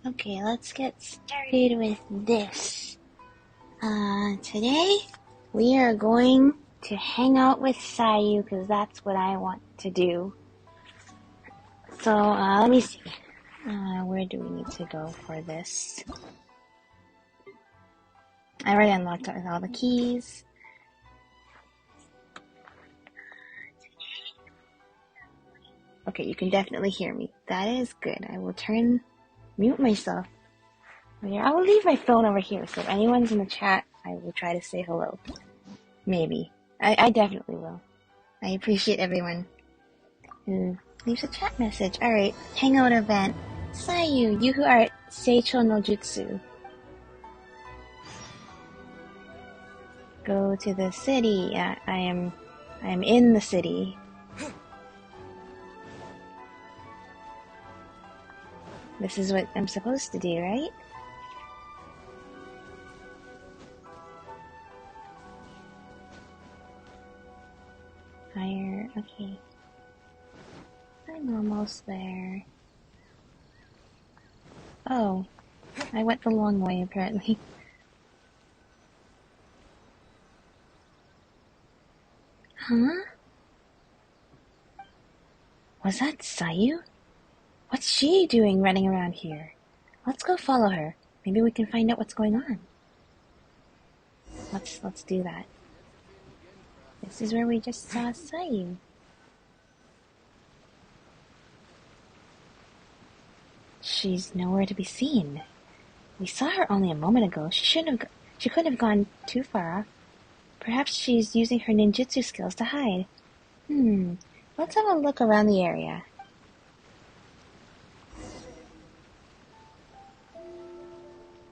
Okay, let's get started with this. Today we are going to hang out with Sayu because that's what I want to do. So, let me see. Where do we need to go for this? I already unlocked it with all the keys. Okay, you can definitely hear me. That is good. I will mute myself. I will leave my phone over here, so if anyone's in the chat, I will try to say hello. Maybe. I definitely will. I appreciate everyone who leaves a chat message. Alright, hangout event. Sayu, Yoohoo art, Seichou no Jutsu. Go to the city. I am in the city. This is what I'm supposed to do, right? Higher, okay. I'm almost there. Oh, I went the long way apparently. Huh? Was that Sayu? What's she doing running around here? Let's go follow her. Maybe we can find out what's going on. Let's do that. This is where we just saw Sayu. She's nowhere to be seen. We saw her only a moment ago. She couldn't have gone too far off. Perhaps she's using her ninjutsu skills to hide. Let's have a look around the area.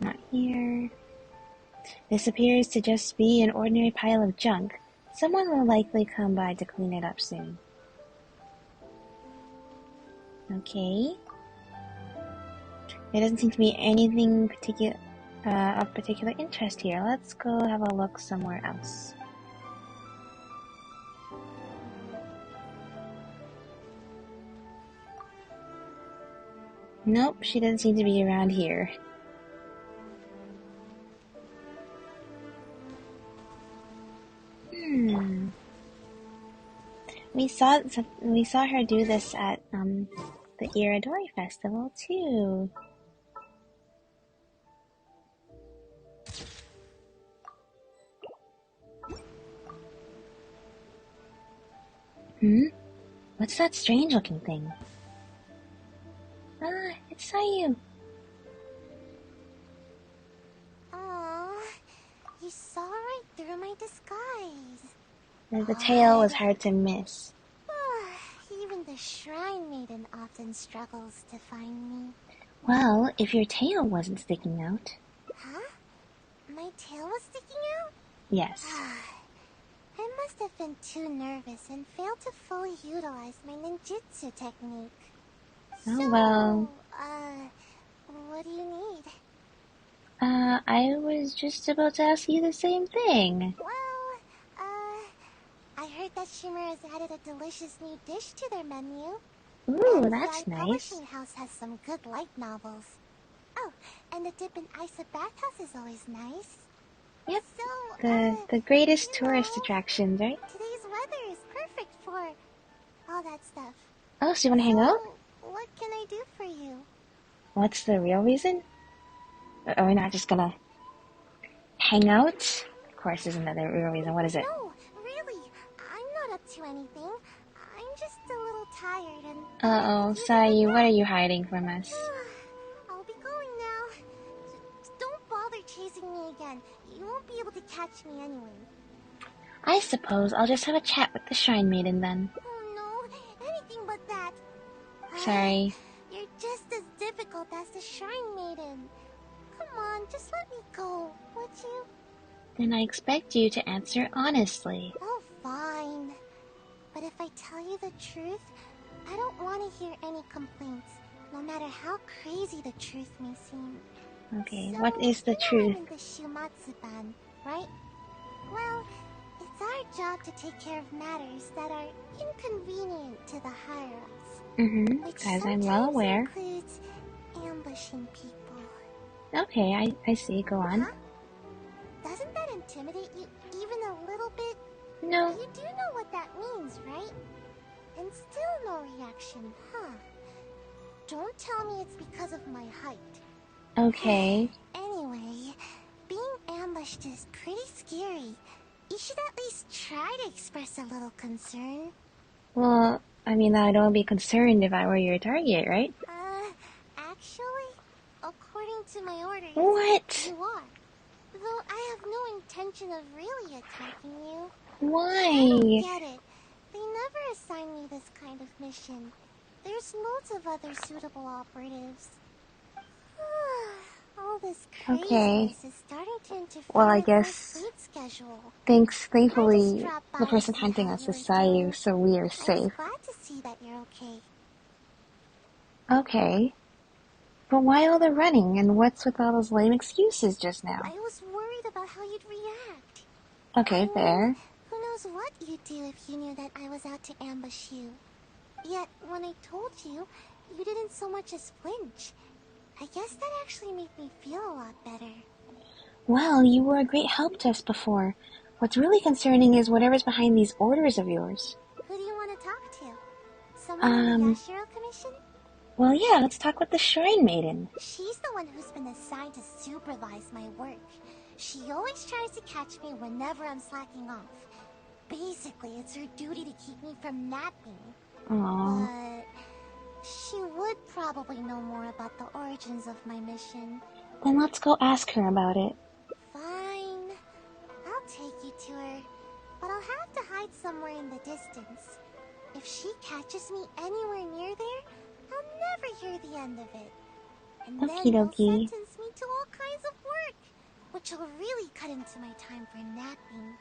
Not here. This appears to just be an ordinary pile of junk. Someone will likely come by to clean it up soon. Okay. There doesn't seem to be anything of particular interest here. Let's go have a look somewhere else. Nope, she doesn't seem to be around here. We saw her do this at the Iridori Festival too. What's that strange looking thing? Ah, it's Sayu. Aww, you saw right through my disguise. The tail was hard to miss. Even the Shrine Maiden often struggles to find me. Well, if your tail wasn't sticking out. Huh? My tail was sticking out? Yes. I must have been too nervous and failed to fully utilize my ninjutsu technique. Oh, well. What do you need? I was just about to ask you the same thing. Well, I heard that Shimmer has added a delicious new dish to their menu. Ooh, and that's the nice. Publishing house has some good light novels. Oh, and the dip in ice at bathhouse is always nice. Yep, So, the greatest tourist attractions, right? Today's weather is perfect for all that stuff. Oh, so you want to hang out? What can I do for you? What's the real reason? Are we not just gonna hang out? Of course, there's another real reason. What is it? No, really, I'm not up to anything. I'm just a little tired and... Uh-oh, Sayu, what are you hiding from us? I'll be going now. Don't bother chasing me again. You won't be able to catch me anyway. I suppose I'll just have a chat with the Shrine Maiden then. Oh no, anything but that. Sorry. You're just as difficult as the Shrine Maiden. Come on, just let me go, would you? Then I expect you to answer honestly. Oh, fine. But if I tell you the truth, I don't want to hear any complaints, no matter how crazy the truth may seem. Okay, So, what is the truth? I'm in the Shumatsu-ban, right? Well, it's our job to take care of matters that are inconvenient to the higher-ups. which As I'm well sometimes aware. includes ambushing people. Okay, I see. Go on. Huh? Doesn't that intimidate you even a little bit? No. You do know what that means, right? And still no reaction, huh? Don't tell me it's because of my height. Okay. Anyway, being ambushed is pretty scary. You should at least try to express a little concern. Well, I mean, I'd only be concerned if I were your target, right? Actually, according to my orders, What? you are. Though I have no intention of really attacking you. Why? I don't get it. They never assign me this kind of mission. There's loads of other suitable operatives. All this Okay. craziness is starting to interfere Well, I with my guess sleep schedule. I just thankfully, dropped the by to person see hunting how us you is were Sayu, doing. so we are I was safe. glad to see that you're okay. Okay. But why all the running, and what's with all those lame excuses just now? I was worried about how you'd react. Okay, I mean, fair. who knows what you'd do if you knew that I was out to ambush you. Yet, when I told you, you didn't so much as flinch. I guess that actually made me feel a lot better. Well, you were a great help to us before. What's really concerning is whatever's behind these orders of yours. Who do you want to talk to? Someone in the Yashiro Commission? Well, yeah, let's talk with the Shrine Maiden. She's the one who's been assigned to supervise my work. She always tries to catch me whenever I'm slacking off. Basically, it's her duty to keep me from napping. Aww. But she would probably know more about the origins of my mission. Then let's go ask her about it. Fine. I'll take you to her. But I'll have to hide somewhere in the distance. If she catches me anywhere near there, I'll never hear the end of it. And then Okie they'll dokie. sentence me to all kinds of work, which will really cut into my time for napping.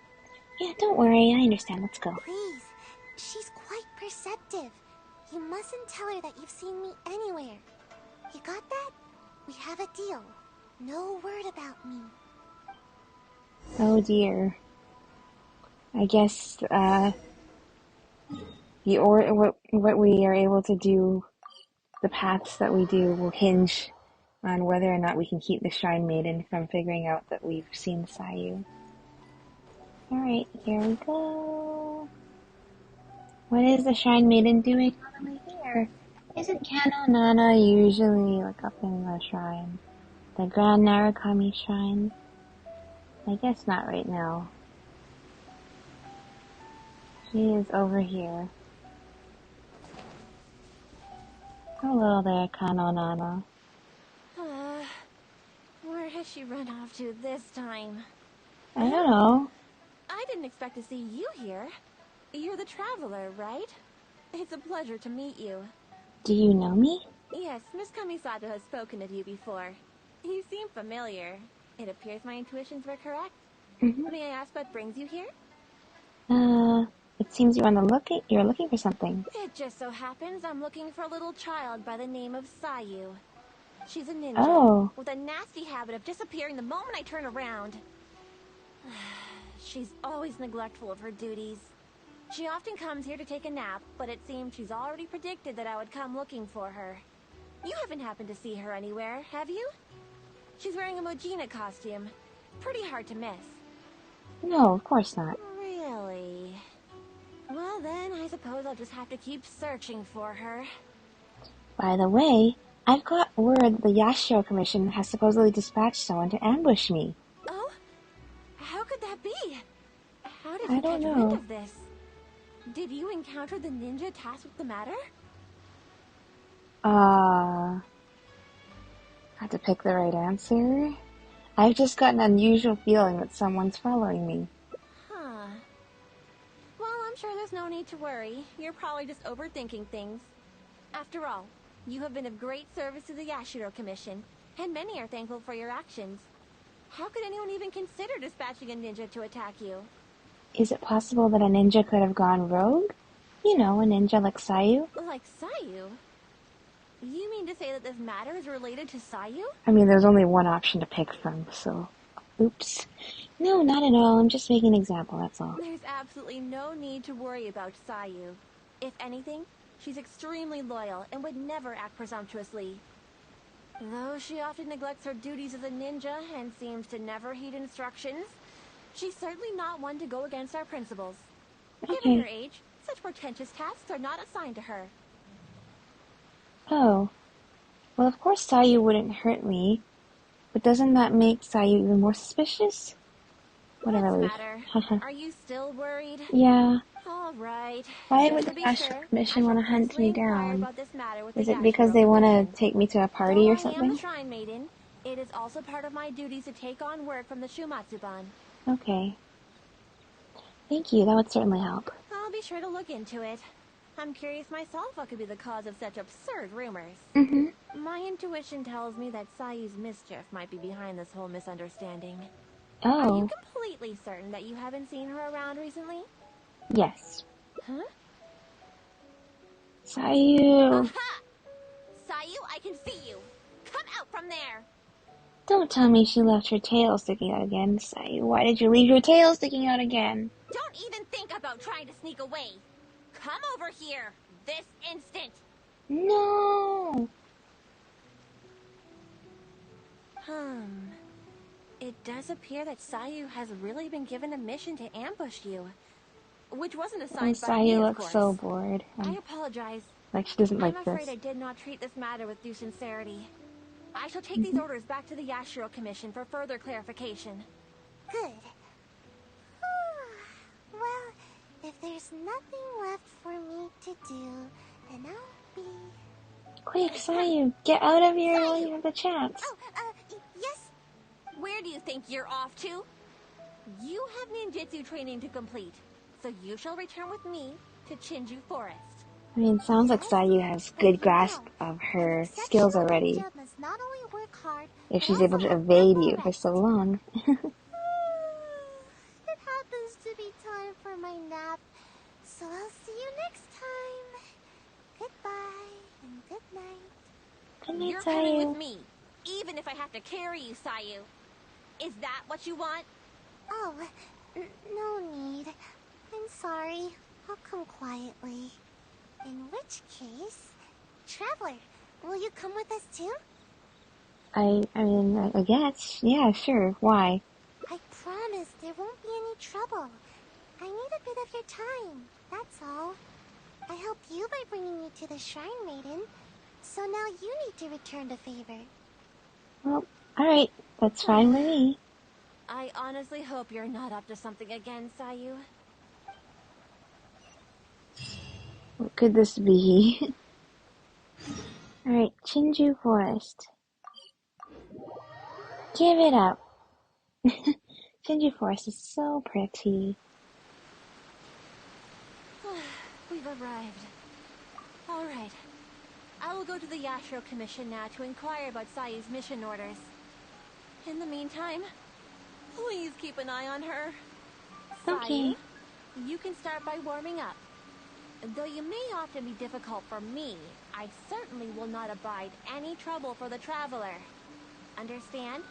Yeah, don't worry, I understand. Let's go. Please, she's quite perceptive. You mustn't tell her that you've seen me anywhere. You got that? We have a deal. No word about me. Oh dear. I guess, what we are able to do, the paths that we do will hinge on whether or not we can keep the Shrine Maiden from figuring out that we've seen Sayu. Alright, here we go. What is the Shrine Maiden doing on the way here? Isn't Kano Nana usually like up in the shrine? The Grand Narukami Shrine? I guess not right now. She is over here. Hello there, Kano Nana. Where has she run off to this time? I don't know. I didn't expect to see you here. You're the traveler, right? It's a pleasure to meet you. Do you know me? Yes, Miss Kamisato has spoken of you before. You seem familiar. It appears my intuitions were correct. May I ask what brings you here? It seems you're looking for something. It just so happens I'm looking for a little child by the name of Sayu. She's a ninja, Oh. with a nasty habit of disappearing the moment I turn around. She's always neglectful of her duties. She often comes here to take a nap, but it seems she's already predicted that I would come looking for her. You haven't happened to see her anywhere, have you? She's wearing a Mojina costume. Pretty hard to miss. No, of course not. Really? Well then, I suppose I'll just have to keep searching for her. By the way, I've got word the Yashiro Commission has supposedly dispatched someone to ambush me. Oh? How could that be? How did I you don't catch know. wind of this? Did you encounter the ninja tasked with the matter? Had to pick the right answer? I've just got an unusual feeling that someone's following me. Huh. Well, I'm sure there's no need to worry. You're probably just overthinking things. After all, you have been of great service to the Yashiro Commission, and many are thankful for your actions. How could anyone even consider dispatching a ninja to attack you? Is it possible that a ninja could have gone rogue? You know, a ninja like Sayu? Like Sayu? You mean to say that this matter is related to Sayu? I mean, there's only one option to pick from, so... Oops. No, not at all. I'm just making an example, that's all. There's absolutely no need to worry about Sayu. If anything, She's extremely loyal and would never act presumptuously. Though she often neglects her duties as a ninja and seems to never heed instructions, she's certainly not one to go against our principles. Given her Okay. age, such portentous tasks are not assigned to her. Oh. Well, of course Sayu wouldn't hurt me, but doesn't that make Sayu even more suspicious? Whatever, What's the leave. matter? Are you still worried? Yeah. All right. Why Just would to the be Yashiro sure, Commission I want shall to hunt personally me inquire down? about this matter with Is the it because Yashiro they want Commission. to take me to a party Though or I am the something? Shrine Maiden, it is also part of my duties to take on work from the Shumatsuban. Okay. Thank you, that would certainly help. I'll be sure to look into it. I'm curious myself what could be the cause of such absurd rumors. Mm-hmm. My intuition tells me that Sayu's mischief might be behind this whole misunderstanding. Oh. Are you completely certain that you haven't seen her around recently? Yes. Huh? Sayu! Aha! Sayu, I can see you! Come out from there! Don't tell me she left her tail sticking out again. Sayu, why did you leave your tail sticking out again? Don't even think about trying to sneak away! Come over here! This instant! No! It does appear that Sayu has really been given a mission to ambush you. Which wasn't Oh, assigned by me, Sayu of looks course. so bored. I apologize. Like she doesn't I'm like afraid this. I did not treat this matter with due sincerity. I shall take these orders back to the Yashiro Commission for further clarification. Good. Well, if there's nothing left for me to do, then I'll be... Quick, Sayu, get out of here while Sayu! you have the chance. Yes? Where do you think you're off to? You have ninjutsu training to complete, so you shall return with me to Chinju Forest. I mean, sounds like Yes, Sayu has but good grasp of her skills already. Must not only work hard, If but she's also able to have evade proper you for rest. so long. It happens to be time for my nap, so I'll see you next time. Goodbye and good night. Good night, You're coming Sayu. with me, even if I have to carry you, Sayu. Is that what you want? Oh, no need. I'm sorry. I'll come quietly. In which case, Traveler, will you come with us too? I guess. Yeah, sure. Why? I promise there won't be any trouble. I need a bit of your time, that's all. I helped you by bringing you to the Shrine Maiden, so now you need to return the favor. Well, alright. That's fine with me. I honestly hope you're not up to something again, Sayu. What could this be? Alright, Chinju Forest. Give it up. Chinju Forest is so pretty. We've arrived. All right. I will go to the Yashiro Commission now to inquire about Sayu's mission orders. In the meantime, please keep an eye on her. Okay. Sayu, you can start by warming up. Though you may often be difficult for me, I certainly will not abide any trouble for the traveler. Understand?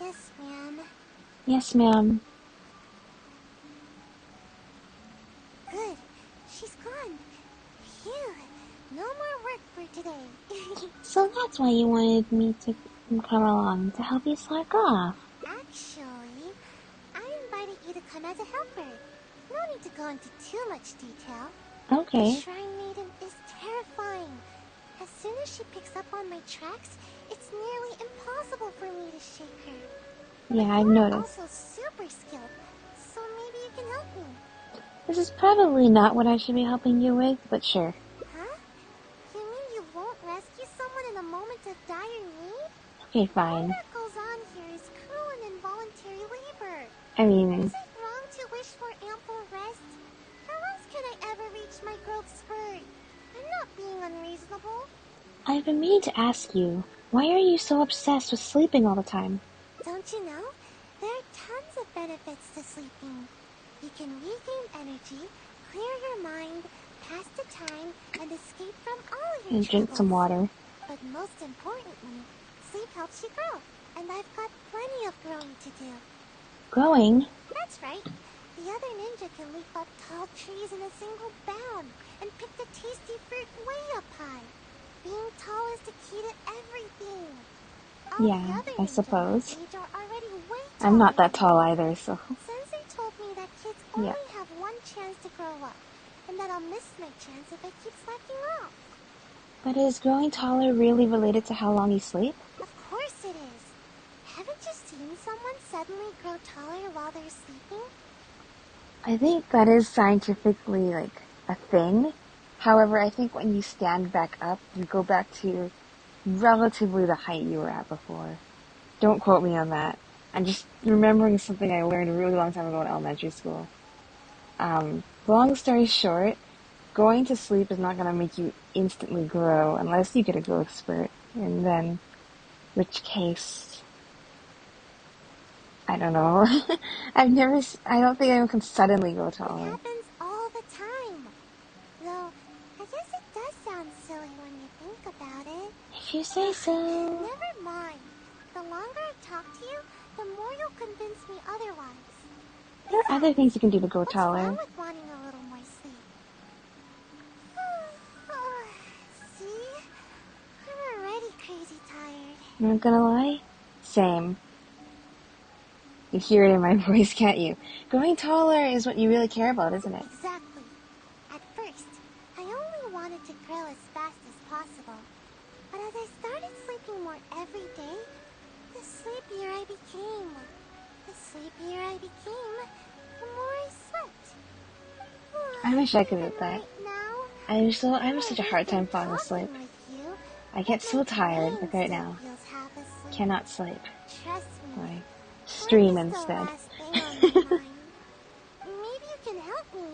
Yes, ma'am. Yes, ma'am. Good. She's gone. Phew. No more work for today. So that's why you wanted me to come along, to help you slack off. Actually, I invited you to come as a helper. No need to go into too much detail. Okay. The Shrine Maiden is terrifying. As soon as she picks up on my tracks, it's nearly impossible for me to shake her. Yeah, I've You're noticed. also super skilled, so maybe you can help me. This is probably not what I should be helping you with, but sure. Huh? You mean you won't rescue someone in a moment of dire need? Okay, All fine. that goes on here is cruel and involuntary labor. I mean, Is it wrong to wish for ample rest? How else can I ever reach my growth spurt? I'm not being unreasonable. I've been meaning to ask you, why are you so obsessed with sleeping all the time? Don't you know? There are tons of benefits to sleeping. You can regain energy, clear your mind, pass the time, and escape from all your And drink some troubles. water. But most importantly, sleep helps you grow. And I've got plenty of growing to do. Growing? That's right. The other ninja can leap up tall trees in a single bound and pick the tasty fruit way up high. Being tall is the key to everything. All the Yeah, other I ninjas my suppose. age are already way I'm not taller that than tall me. either, so... Sensei told me that kids Yeah. only have one chance to grow up, and that I'll miss my chance if I keep slacking off. But is growing taller really related to how long you sleep? Of course it is. Haven't you seen someone suddenly grow taller while they're sleeping? I think that is scientifically, like, a thing. However, I think when you stand back up, you go back to relatively the height you were at before. Don't quote me on that. I'm just remembering something I learned a really long time ago in elementary school. Long story short, going to sleep is not going to make you instantly grow unless you get a growth spurt. And then, which case, I don't know. I don't think anyone can suddenly grow It taller. happens all the time. Though, I guess it does sound silly when you think about it. If you say so. Never mind. The longer I talk to you, the more you'll convince me otherwise. There are other things you can do to grow What's wrong taller. with wanting a little more sleep? See? I'm already crazy tired. I'm not gonna lie. Same. You hear it in my voice, can't you? Growing taller is what you really care about, isn't it? Exactly. At first, I only wanted to grow as fast as possible. But as I started sleeping more every day, the sleepier I became. The sleepier I became, the more I slept. I wish I could Even do that. right now, I have such a hard time even falling asleep. talking with you, I get so my tired, like brain right still now. feels half asleep. Cannot sleep. Trust me. I Sleep stream is the instead. last thing on my mind. Maybe you can help me.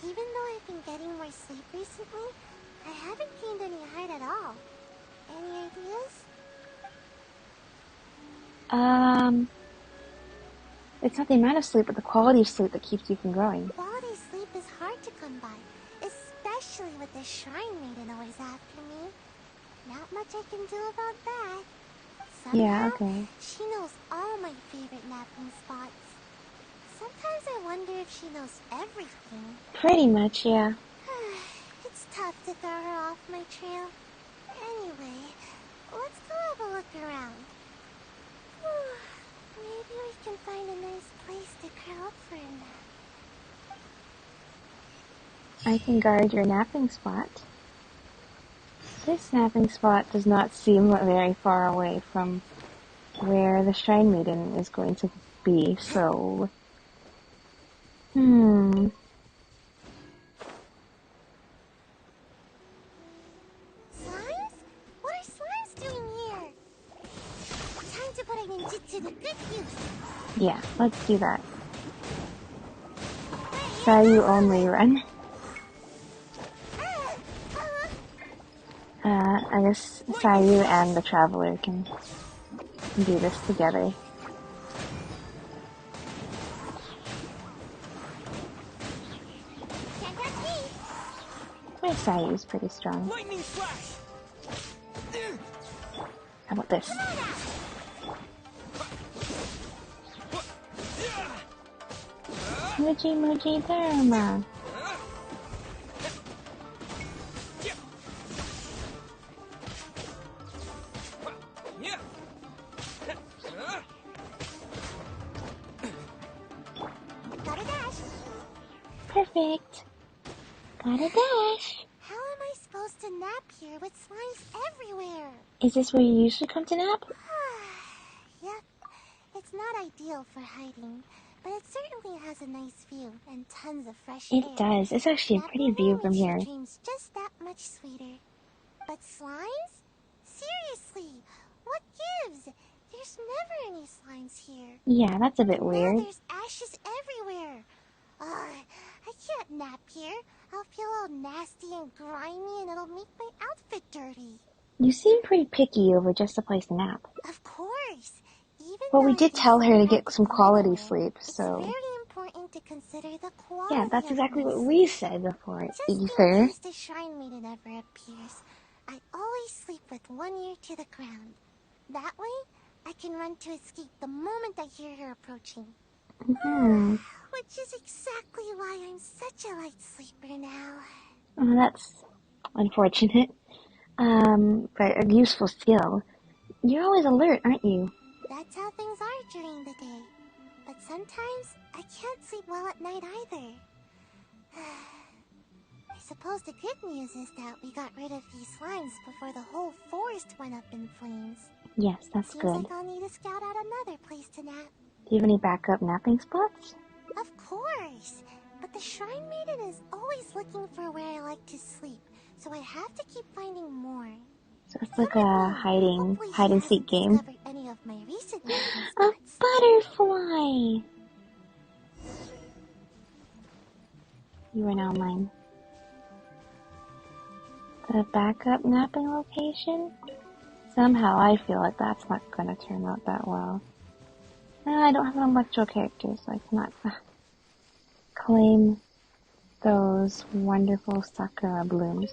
Even though I've been getting more sleep recently, I haven't gained any height at all. Any ideas? It's not the amount of sleep, but the quality of sleep that keeps you from growing. Quality sleep is hard to come by, especially with the shrine maiden always after me. Not much I can do about that. Somehow, Yeah, okay. she knows all my favorite napping spots. Sometimes I wonder if she knows everything. Pretty much, yeah. It's tough to throw her off my trail. Anyway, let's go have a look around. Maybe we can find a nice place to curl up for a nap. I can guard your napping spot. This napping spot does not seem very far away from where the Shrine Maiden is going to be, so... Slimes? What are slimes doing here? Time to put a ninjutsu to good use. Yeah, let's do that. Sayu only run. I guess Sayu and the Traveler can do this together. Can't touch me. My Sayu's pretty strong. Lightning flash! How about this? Come on out. Muji Muji Dharma. Gotta dash. Perfect. Got a dash. How am I supposed to nap here with slimes everywhere? Is this where you usually come to nap? Yep. It's not ideal for hiding, but it certainly has a nice view and tons of fresh air. It does. It's actually a pretty Napping view here from makes your here. dreams just that much sweeter. But slimes? Seriously, what gives? There's never any slimes here. Yeah, that's a bit Now weird. there's ashes everywhere. I can't nap here. I'll feel all nasty and grimy and it'll make my outfit dirty. You seem pretty picky over just a place to nap. Of course. Even Well, though we I did can tell her to sleep get some quality anywhere, sleep, it's so... very important to consider the quality Yeah, that's of exactly my what sleep. we said before, Just in Ether. case the Shrine Maiden ever appears, I always sleep with one ear to the ground. That way, I can run to escape the moment I hear her approaching. Mm-hmm. Which is exactly why I'm such a light sleeper now. Oh, that's unfortunate. But a useful skill. You're always alert, aren't you? That's how things are during the day. But sometimes I can't sleep well at night either. I suppose the good news is that we got rid of these slimes before the whole forest went up in flames. Yes, that's Seems good. like I'll need to scout out another place to nap. Do you have any backup napping spots? Of course! But the Shrine Maiden is always looking for where I like to sleep, so I have to keep finding more. So it's like a hide and seek game. Discovered any of my recent napping A spots. butterfly! You are now mine. The backup napping location? Somehow I feel like that's not gonna turn out that well. I don't have an electro character, so I cannot claim those wonderful sakura blooms.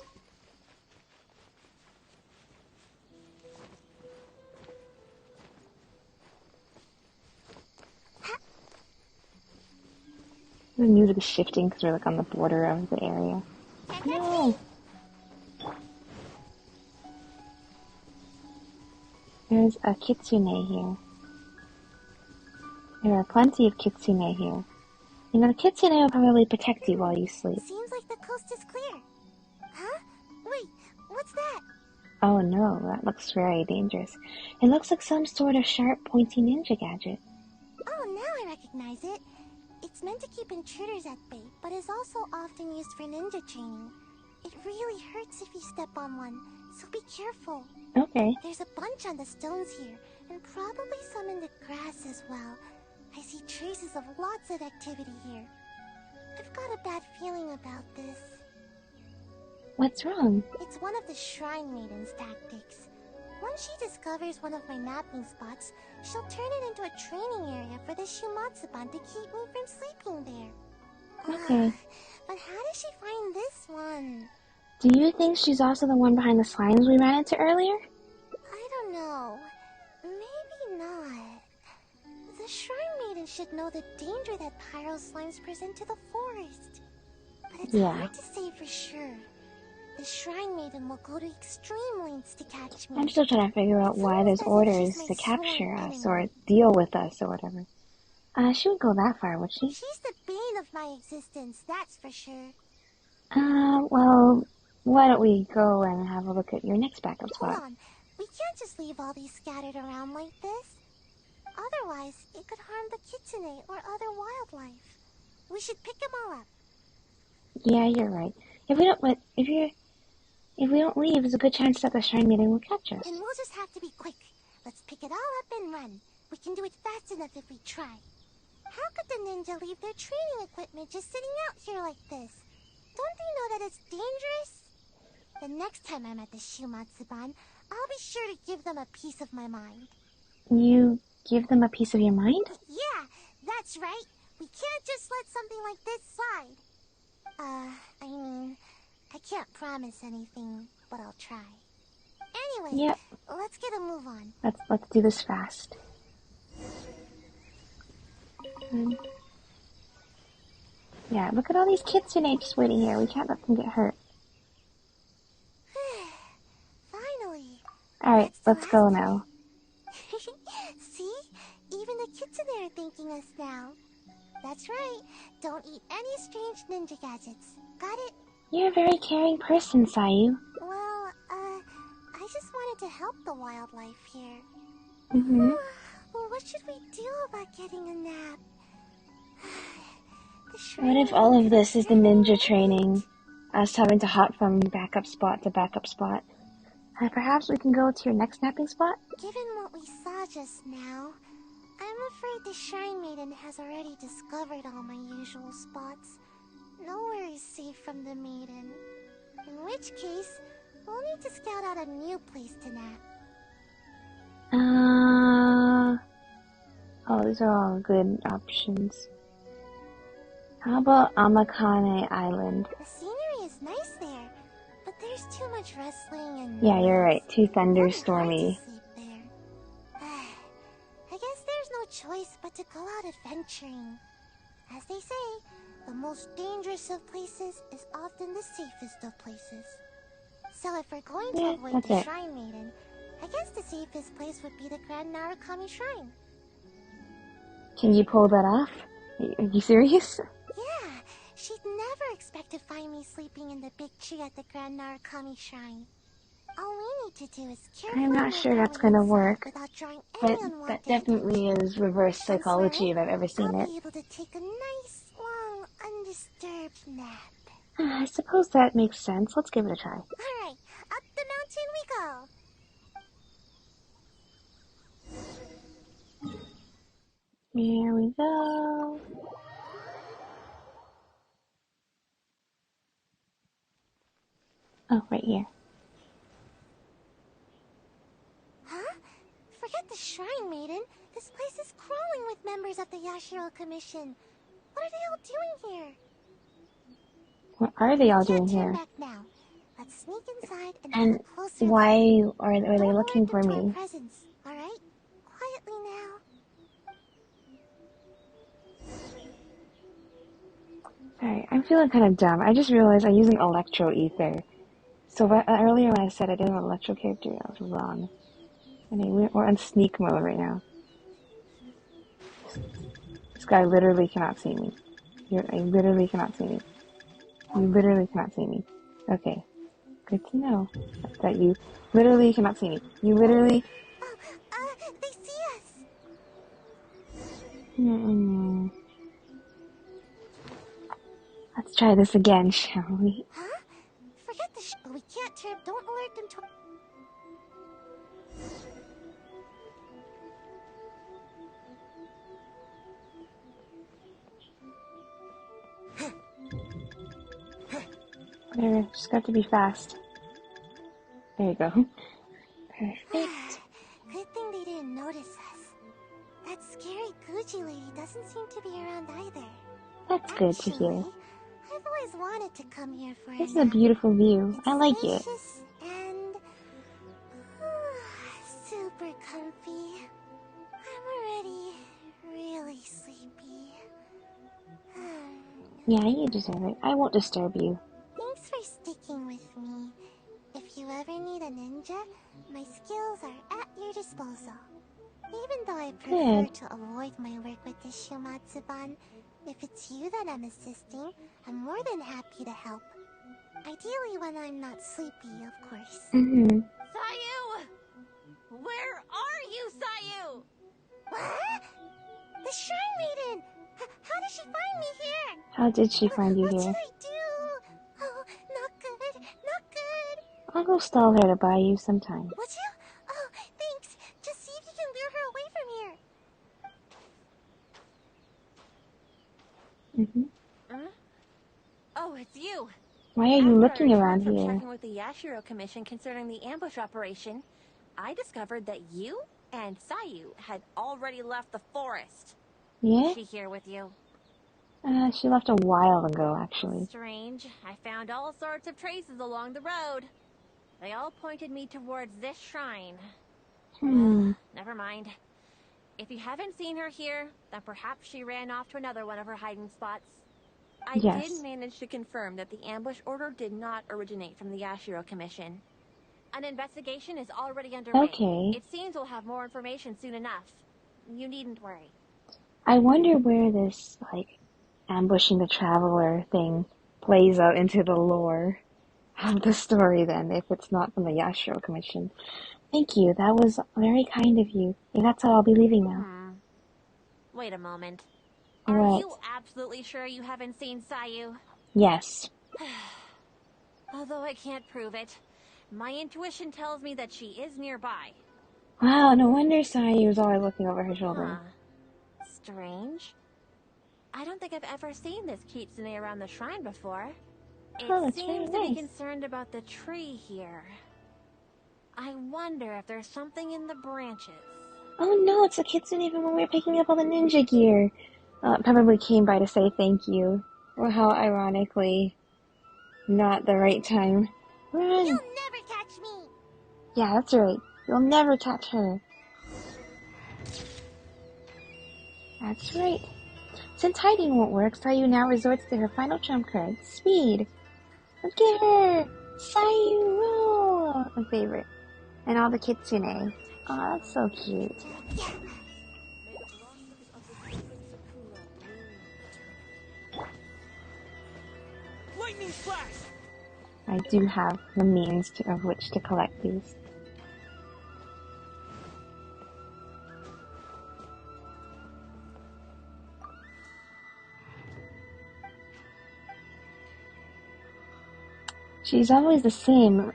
The music is shifting because we're like on the border of the area. No! There's a kitsune here. There are plenty of kitsune here. You know, the kitsune will probably protect you while you sleep. Seems like the coast is clear. Huh? Wait, what's that? Oh no, that looks very dangerous. It looks like some sort of sharp, pointy ninja gadget. Oh, now I recognize it. It's meant to keep intruders at bay, but is also often used for ninja training. It really hurts if you step on one, so be careful. Okay. There's a bunch on the stones here, and probably some in the grass as well. I see traces of lots of activity here. I've got a bad feeling about this. What's wrong? It's one of the Shrine Maiden's tactics. Once she discovers one of my napping spots, she'll turn it into a training area for the Shumatsuban to keep me from sleeping there. Okay. But how did she find this one? Do you think she's also the one behind the slimes we ran into earlier? I don't know. Maybe not. The Shrine Maiden should know the danger that pyro slimes present to the forest. But it's hard to say for sure. The Shrine Maiden will go to extreme lengths to catch me. I'm still trying to figure out why there's orders to capture us or deal with us or whatever. She wouldn't go that far, would she? She's the bane of my existence, that's for sure. Well, why don't we go and have a look at your next backup spot? Hold on. We can't just leave all these scattered around like this. Otherwise, it could harm the kitsune or other wildlife. We should pick them all up. Yeah, you're right. If we don't leave, there's a good chance that the Shrine Maiden will catch us. Then we'll just have to be quick. Let's pick it all up and run. We can do it fast enough if we try. How could the ninja leave their training equipment just sitting out here like this? Don't they know that it's dangerous? The next time I'm at the Shumatsuban, I'll be sure to give them a piece of my mind. You give them a piece of your mind? Yeah, that's right. We can't just let something like this slide. I mean, I can't promise anything, but I'll try. Anyway, let's get a move on. Let's do this fast. Yeah, look at all these kitsune just waiting here. We can't let them get hurt. Finally. Alright, let's go now. See? Even the kitsune are thanking us now. That's right. Don't eat any strange ninja gadgets. Got it? You're a very caring person, Sayu. Well, I just wanted to help the wildlife here. Well, what should we do about getting a nap? What if all of this is the ninja training? Us having to hop from backup spot to backup spot. Perhaps we can go to your next napping spot? Given what we saw just now, I'm afraid the Shrine Maiden has already discovered all my usual spots. Nowhere is safe from the maiden. In which case, we'll need to scout out a new place to nap. Oh, these are all good options. How about Amakane Island? The scenery is nice there, but there's too much wrestling and... Yeah, you're right. Too thunderstormy. I guess there's no choice but to go out adventuring. As they say, the most dangerous of places is often the safest of places. So if we're going to Yeah, avoid that's the it. Shrine Maiden, I guess the safest place would be the Grand Narukami Shrine. Can you pull that off? Are you serious? Yeah, she'd never expect to find me sleeping in the big tree at the Grand Narukami Shrine. All we need to do is carefully I'm not make sure our that's way gonna inside work. without drawing But any that unwanted definitely attention. is reverse Once we're psychology in, if I've ever seen I'll it. be able to take a nice, long, undisturbed nap. I suppose that makes sense. Let's give it a try. Alright, up the mountain we go. Here we go. Oh, right here. Huh? Forget the Shrine Maiden. This place is crawling with members of the Yashiro Commission. What are they all doing here? What are they all Can't doing turn here? back now. Let's sneak inside and have And a closer look. why are they Don't looking alert them for to our me? presence, alright? Quietly now. Alright, I'm feeling kind of dumb. I just realized I'm using Electro Ether. So earlier when I said I didn't have an Electro character, I was wrong. Anyway, we're on sneak mode right now. This guy literally cannot see me. I literally cannot see me. You literally cannot see me. Okay. Good to know that you literally cannot see me. You literally... Oh, they see us. Let's try this again, shall we? Huh? Forget the we can't turn. Don't alert them to. There, just got to be fast. There you go. Perfect. Good thing they didn't notice us. That scary Gucci lady doesn't seem to be around either. That's good to hear. Actually, I've always wanted to come here for This is a a nap. beautiful view. It's I like it. spacious and super comfy. I'm already really sleepy. Yeah, you deserve it. I won't disturb you. Thanks for sticking with me. If you ever need a ninja, my skills are at your disposal. Even though I prefer Good. to avoid my work with the Shumatsuban, if it's you that I'm assisting, I'm more than happy to help. Ideally when I'm not sleepy, of course. Sayu! Where are you, Sayu? What? The Shrine Maiden! How did she find me here? How did she find you What here? should I do? Oh, not good, not good. I'll go stall her to buy you some time. Would you? Oh, thanks. Just see if you can lure her away from here. Huh? Oh, it's you. Why are you After I looking returned around from here? checking with the Yashiro Commission concerning the ambush operation, I discovered that you and Sayu had already left the forest. Yeah? Is she here with you? She left a while ago, actually. Strange. I found all sorts of traces along the road. They all pointed me towards this shrine. Never mind. If you haven't seen her here, then perhaps she ran off to another one of her hiding spots. I Yes. did manage to confirm that the ambush order did not originate from the Yashiro Commission. An investigation is already underway. Okay. It seems we'll have more information soon enough. You needn't worry. I wonder where this, ambushing the traveler thing plays out into the lore of the story then, if it's not from the Yashiro Commission. Thank you, that was very kind of you. And that's how I'll be leaving now. Wait a moment. Are What? you absolutely sure you haven't seen Sayu? Yes. Although I can't prove it, my intuition tells me that she is nearby. Wow, no wonder Sayu was always looking over her shoulder. Strange. I don't think I've ever seen this kitsune around the shrine before. Oh, It that's seems very to be nice. concerned about the tree here. I wonder if there's something in the branches. Oh no, it's a kitsune from when we were picking up all the ninja gear. It probably came by to say thank you. Or how ironically, not the right time. Run! You'll never catch me! Yeah, that's right. You'll never catch her. That's right. Since hiding won't work, Sayu now resorts to her final trump card, speed. Look at her! Sayu, roll! My favorite. And all the kitsune. Oh, that's so cute. Lightning flash! I do have the means of which to collect these. She's always the same.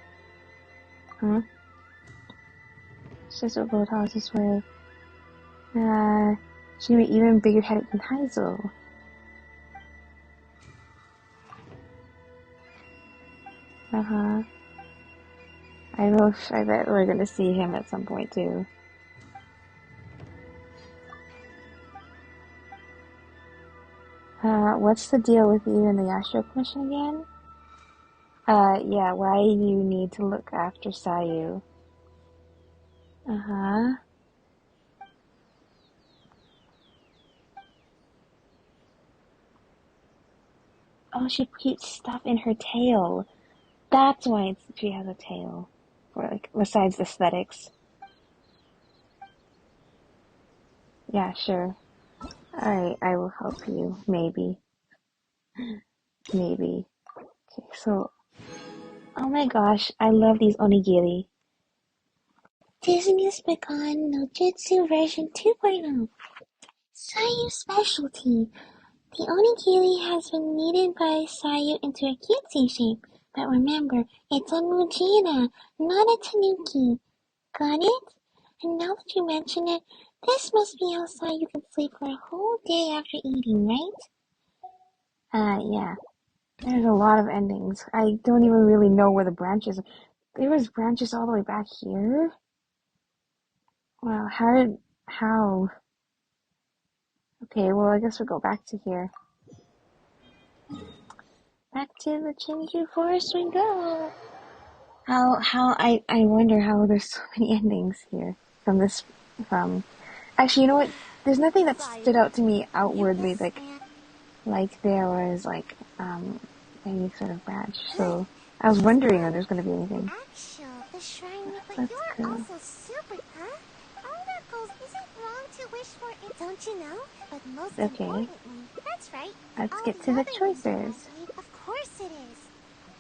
Huh? She's just a little tall this way. She can be even bigger headed than Heizel. Uh-huh. I bet we're gonna see him at some point too. What's the deal with you and the Astro Commission again? Yeah, why do you need to look after Sayu? Uh-huh. Oh, she keeps stuff in her tail. That's why she has a tail. For, like, besides aesthetics. Yeah, sure. Alright, I will help you. Maybe. Maybe. Okay, so... Oh my gosh, I love these onigiri. Disney's begun no Jutsu version 2.0. Sayu specialty. The onigiri has been kneaded by Sayu into a cutesy shape, but remember, it's a Mujina, not a Tanuki. Got it? And now that you mention it, this must be how Sayu can sleep for a whole day after eating, right? Yeah. There's a lot of endings. I don't even really know where the branches are. There was branches all the way back here? Wow, how? Okay, well, I guess we'll go back to here. Back to the Chinju Forest we go. I wonder how there's so many endings here actually, you know what? There's nothing that stood out to me outwardly, like there was, any sort of branch, so I was wondering if there's gonna be anything. The shrine, but That's you're cool. also super, huh? All that goes isn't wrong to wish for it, don't you know? But most importantly, that's right. Let's all get to the other choices. Of course it is.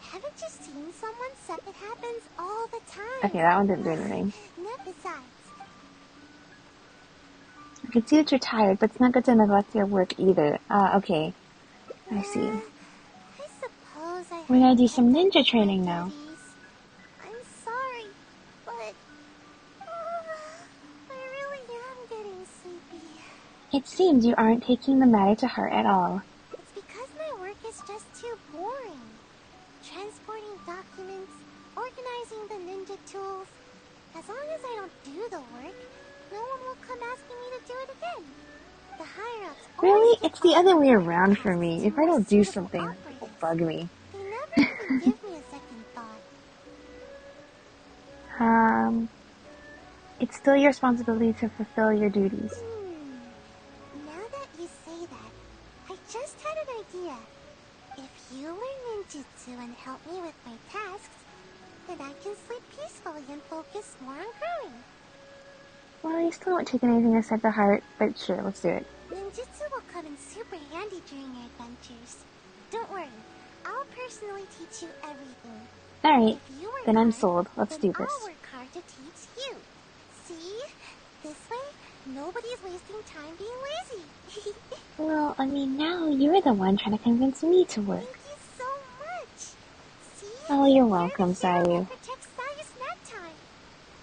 Haven't you seen someone set? It happens all the time. Okay, that one didn't do anything. No, besides. I can see that you're tired, but it's not good to neglect your work either. Okay. I see. I suppose We're gonna do some ninja training now. I'm sorry, but I really am getting sleepy. It seems you aren't taking the matter to heart at all. It's because my work is just too boring. Transporting documents, organizing the ninja tools. As long as I don't do the work, no one will come asking me to do it again. The higher-ups Really? It's the other way around for me. If I don't do something, people bug me. They never even give me a second thought. It's still your responsibility to fulfill your duties. Now that you say that, I just had an idea. If you learn ninjutsu and help me with my tasks, then I can sleep peacefully and focus more on growing. Well, you still won't take anything I said to heart, but sure, let's do it. Ninjutsu will come in super handy during your adventures. Don't worry, I'll personally teach you everything. Alright, then I'm sold. Let's do this. I'll work hard to teach you. See? This way, nobody's wasting time being lazy. Well, I mean, now you're the one trying to convince me to work. Thank you so much. See? Oh, you're welcome, Sayu. Protect Sayu's nap time.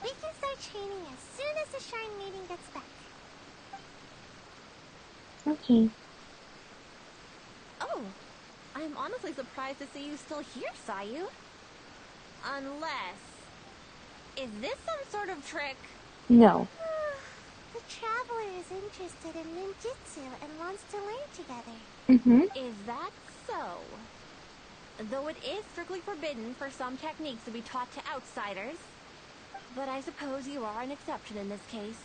We can start training as soon as the shrine meeting gets back. Okay. Oh, I'm honestly surprised to see you still here, Sayu. Unless... Is this some sort of trick? No. The traveler is interested in ninjutsu and wants to learn together. Mm-hmm. Is that so? Though it is strictly forbidden for some techniques to be taught to outsiders. But I suppose you are an exception in this case.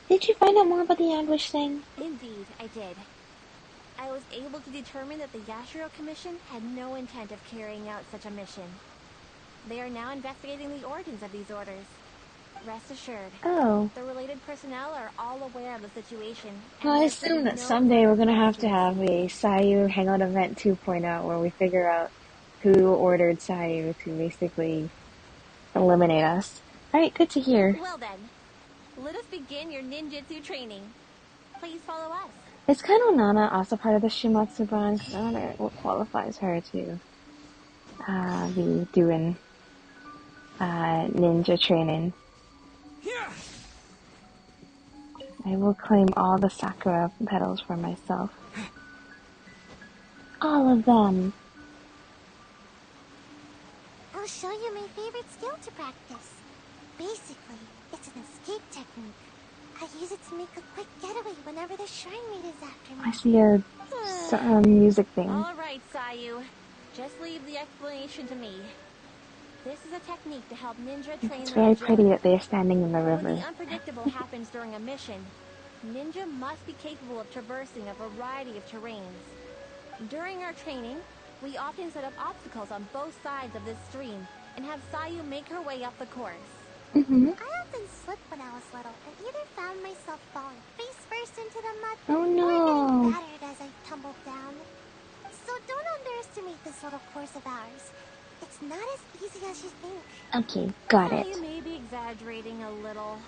Did you find out more about the ambush thing? Indeed, I did. I was able to determine that the Yashiro Commission had no intent of carrying out such a mission. They are now investigating the origins of these orders. Rest assured, Oh. the related personnel are all aware of the situation. Well, I assume that someday we're gonna have to have a Sayu Hangout event 2.0 where we figure out who ordered Sayu to basically eliminate us. Alright, good to hear. Well then, let us begin your ninjutsu training. Please follow us. Is Kano Nana also part of the Shimatsuban? Because I wonder what qualifies her to be doing ninja training. Yeah. I will claim all the Sakura petals for myself. All of them. I'll show you my favorite skill to practice. Basically, it's an escape technique. I use it to make a quick getaway whenever the shrine maid is after me. I see a music thing. Alright, Sayu. Just leave the explanation to me. This is a technique to help ninja train It's their very agility. pretty that they are standing in the When river. the unpredictable happens during a mission, ninja must be capable of traversing a variety of terrains. During our training, we often set up obstacles on both sides of this stream and have Sayu make her way up the course. Mm-hmm. I often slipped when I was little and either found myself falling face first into the mud Oh or getting no. battered as I tumbled down. So don't underestimate this little course of ours. It's not as easy as you think. Okay, got it. You may be exaggerating a little.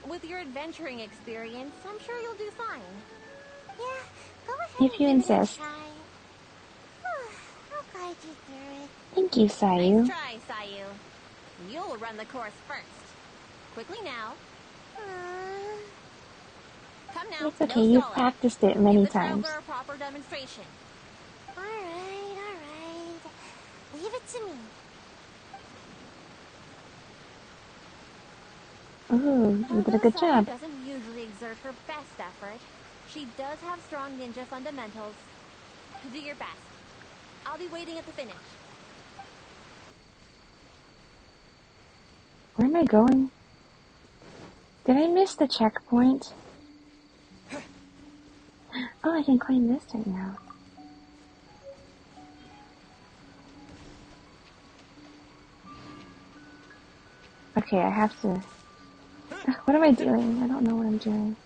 With your adventuring experience, I'm sure you'll do fine. Yeah, go ahead If you and give insist. it a try. I'll guide you through it. Thank you, Sayu. Nice try, Sayu. You'll run the course first. Quickly now. Come now, It's okay, no you've stalling. practiced it Give many the trail times. girl a proper demonstration. Alright. Leave it to me. Ooh, you did a good Sayu job. doesn't usually exert her best effort, she does have strong ninja fundamentals. Do your best. I'll be waiting at the finish. Where am I going? Did I miss the checkpoint? Oh, I can claim this right now. Okay, I have to... What am I doing? I don't know what I'm doing.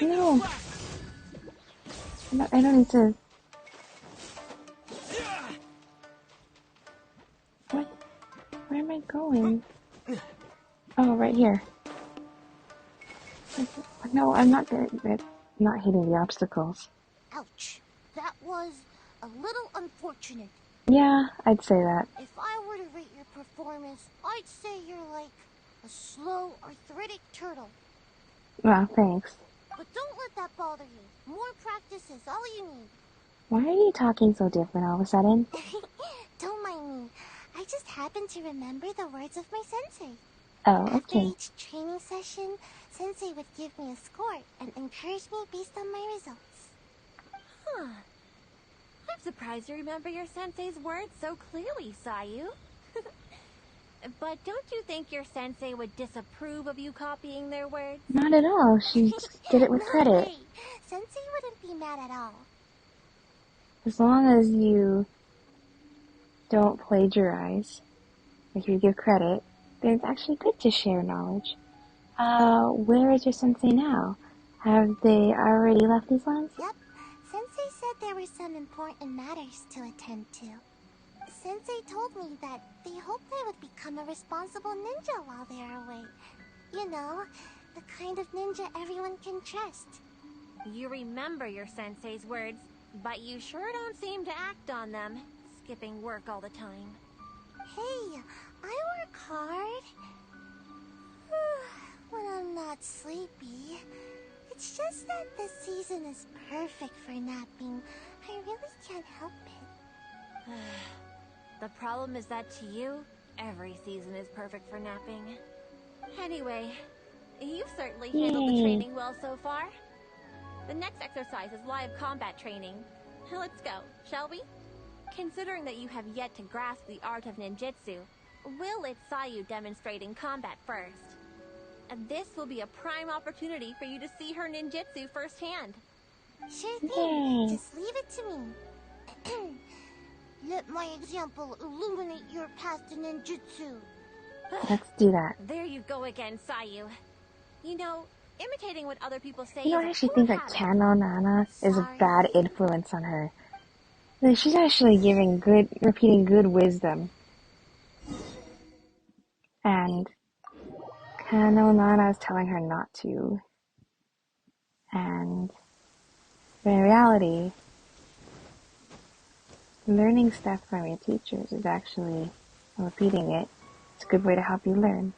No! I don't need to... What? Where am I going? Oh, right here. No, I'm not good at not hitting the obstacles. Ouch. That was a little unfortunate. Yeah, I'd say that. If I were to rate your performance, I'd say you're like a slow, arthritic turtle. Well, thanks. But don't let that bother you. More practice is all you need. Why are you talking so different all of a sudden? Don't mind me. I just happened to remember the words of my sensei. Oh, After okay. each training session, Sensei would give me a score and encourage me based on my results. Huh. I'm surprised you remember your sensei's words so clearly, Sayu. But don't you think your sensei would disapprove of you copying their words? Not at all. She did it with No credit. way. Sensei wouldn't be mad at all. As long as you don't plagiarize, if you give credit, then it's actually good to share knowledge. Where is your sensei now? Have they already left these lands? Yep. Sensei said there were some important matters to attend to. Sensei told me that they hope I would become a responsible ninja while they are away. You know, the kind of ninja everyone can trust. You remember your sensei's words, but you sure don't seem to act on them, skipping work all the time. Hey, I work hard. When I'm not sleepy. It's just that this season is perfect for napping. I really can't help it. The problem is that to you, every season is perfect for napping. Anyway, you've certainly handled the Yay. training well so far. The next exercise is live combat training. Let's go, shall we? Considering that you have yet to grasp the art of ninjutsu, we'll let Sayu demonstrate in combat first. And this will be a prime opportunity for you to see her ninjutsu firsthand. Sure thing. Yay. Just leave it to me. Let my example illuminate your path to ninjutsu. Let's do that. There you go again, Sayu. You know, imitating what other people say You know, is I a actually poor think that habit. Kano Nana is a Sorry. bad influence on her. Like, she's actually repeating good wisdom. And Kano Nana is telling her not to. And in reality, learning stuff from your teachers is actually repeating it. It's a good way to help you learn.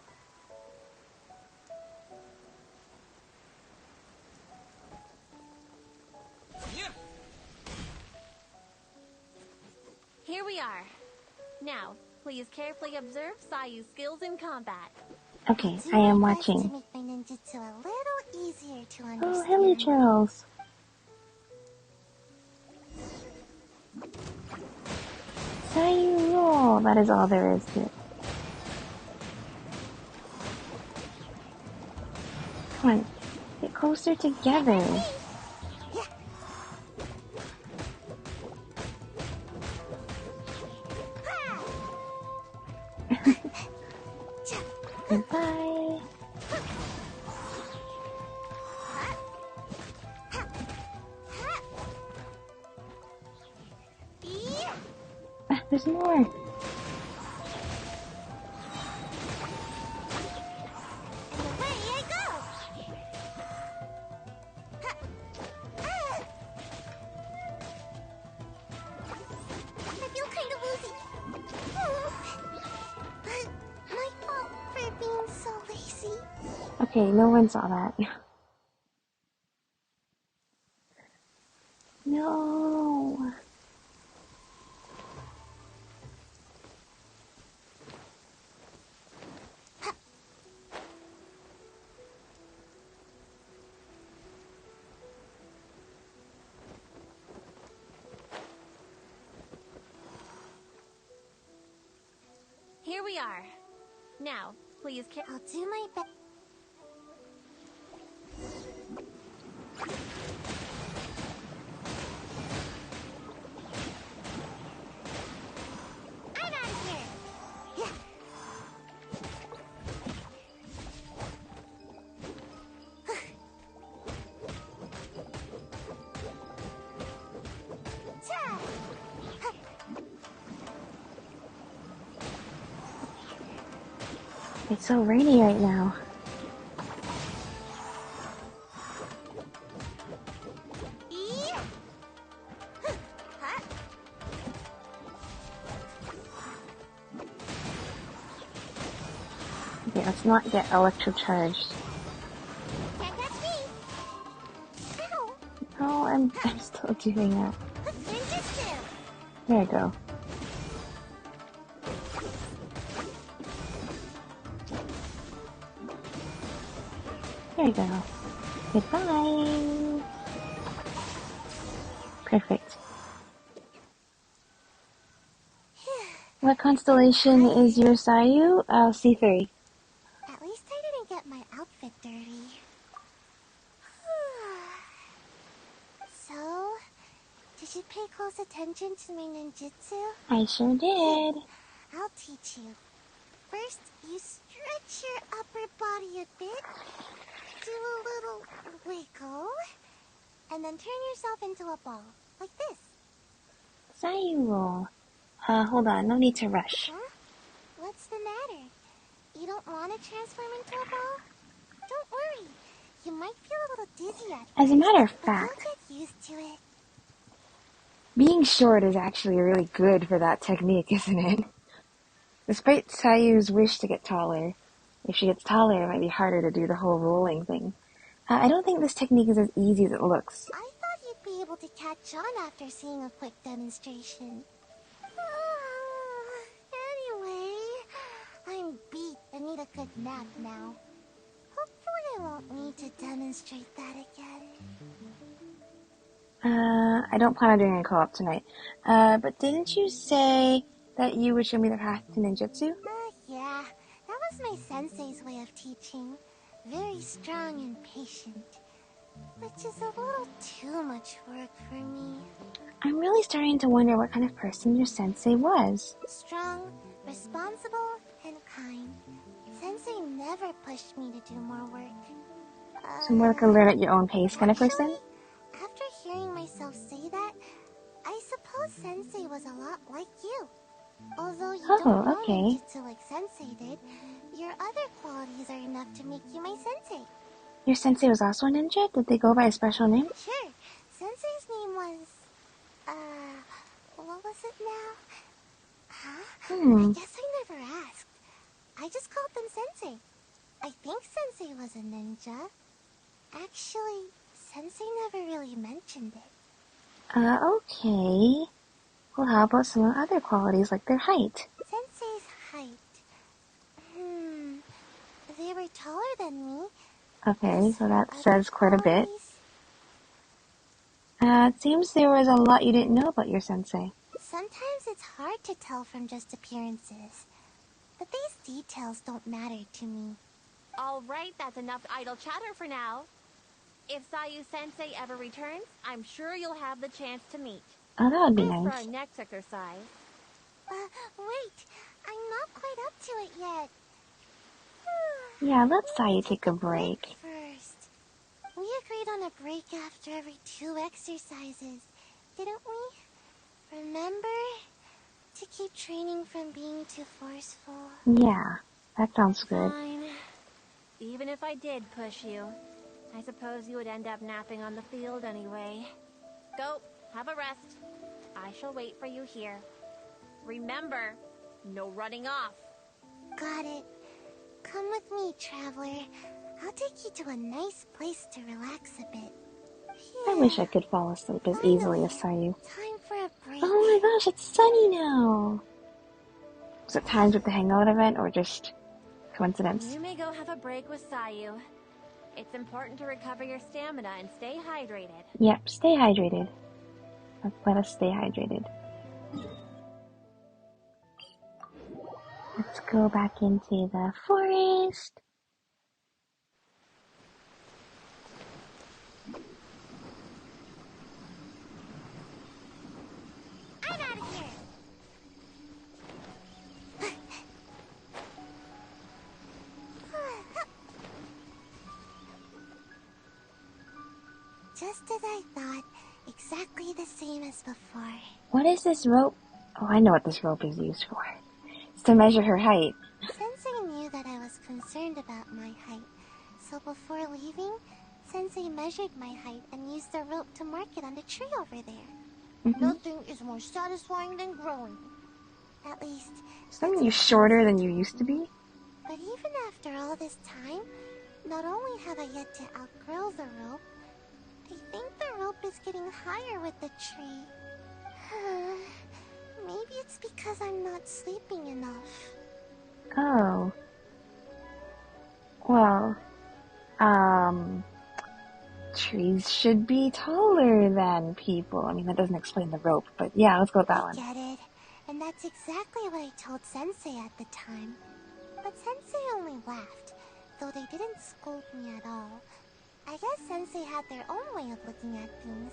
Yeah. Here we are. Now, please carefully observe Sayu's skills in combat. Okay, Do I am my best to watching. make my ninjutsu a little easier to Oh, understand. hello, Charles. Sayu roll. That is all there is to it. Come on, get closer together. Goodbye. Ah, there's more. And away I go! I feel kind of woozy. My fault for being so lazy. Okay, no one saw that. No. Here we are. Now, please I'll do my best. I'm out of here! It's so rainy right now. Okay, let's not get electrocharged. Can't catch me! Ow! Oh, I'm still doing that. Ninjutsu! There you go. There you go. Goodbye. Perfect. What constellation is your Sayu? C3. At least I didn't get my outfit dirty. So, did you pay close attention to my ninjutsu? I sure did. I'll teach you. First, you stretch your upper body a bit, do a little wiggle, and then turn yourself into a ball, like this. Sayu roll. Hold on, no need to rush. Huh? What's the matter? You don't want to transform into a ball? Don't worry. You might feel a little dizzy at As a first, matter of but fact, you'll get used to it. being short is actually really good for that technique, isn't it? Despite Sayu's wish to get taller, if she gets taller, it might be harder to do the whole rolling thing. I don't think this technique is as easy as it looks. I thought you'd be able to catch on after seeing a quick demonstration. Anyway, I'm beat and need a good nap now. Hopefully I won't need to demonstrate that again. I don't plan on doing a co-op tonight. But didn't you say that you would show me the path to ninjutsu? Yeah, that was my sensei's way of teaching. very strong and patient, which is a little too much work for me. I'm really starting to wonder what kind of person your sensei was. Strong, responsible, and kind. Sensei never pushed me to do more work. So more like a learn at your own pace kind of person? After hearing myself say that, I suppose Sensei was a lot like you. Although you don't know ninjutsu like Sensei did, your other qualities are enough to make you my Sensei. Your sensei was also a ninja? Did they go by a special name? Sure. Sensei's name was... what was it now? I guess I never asked. I just called them Sensei. I think Sensei was a ninja. Actually, Sensei never really mentioned it. Okay. Well, how about some other qualities like their height? Sensei's height. They were taller than me. Okay, so that says quite a bit. It seems there was a lot you didn't know about your sensei. Sometimes it's hard to tell from just appearances. But these details don't matter to me. Alright, that's enough idle chatter for now. If Sayu-sensei ever returns, I'm sure you'll have the chance to meet. Oh, that would be As nice. for our next exercise... Wait. I'm not quite up to it yet. Yeah, let Sayu take a break. First, we agreed on a break after every 2 exercises, didn't we? Remember? To keep training from being too forceful. Yeah, that sounds good. Fine. Even if I did push you, I suppose you would end up napping on the field anyway. Go, have a rest. I shall wait for you here. Remember, no running off. Got it. Come with me, traveler. I'll take you to a nice place to relax a bit. I wish I could fall asleep as easily as Sayu. Time for a break. Oh my gosh, it's sunny now! Was it timed with the Hangout event or just coincidence? You may go have a break with Sayu. It's important to recover your stamina and stay hydrated. Yep, stay hydrated. Let us stay hydrated. Let's go back into the forest. I'm out of here! Just as I thought, exactly the same as before. What is this rope? Oh, I know what this rope is used for. It's to measure her height. Sensei knew that I was concerned about my height, so before leaving, Sensei measured my height and used the rope to mark it on the tree over there. Nothing is more satisfying than growing. At least... Aren't you shorter than you used to be? But even after all this time, not only have I yet to outgrow the rope, I think the rope is getting higher with the tree. Maybe it's because I'm not sleeping enough. Oh. Well, trees should be taller than people. I mean, that doesn't explain the rope, but yeah, let's go with that one. I get it. And that's exactly what I told Sensei at the time. But Sensei only laughed, though they didn't scold me at all. I guess Sensei had their own way of looking at things.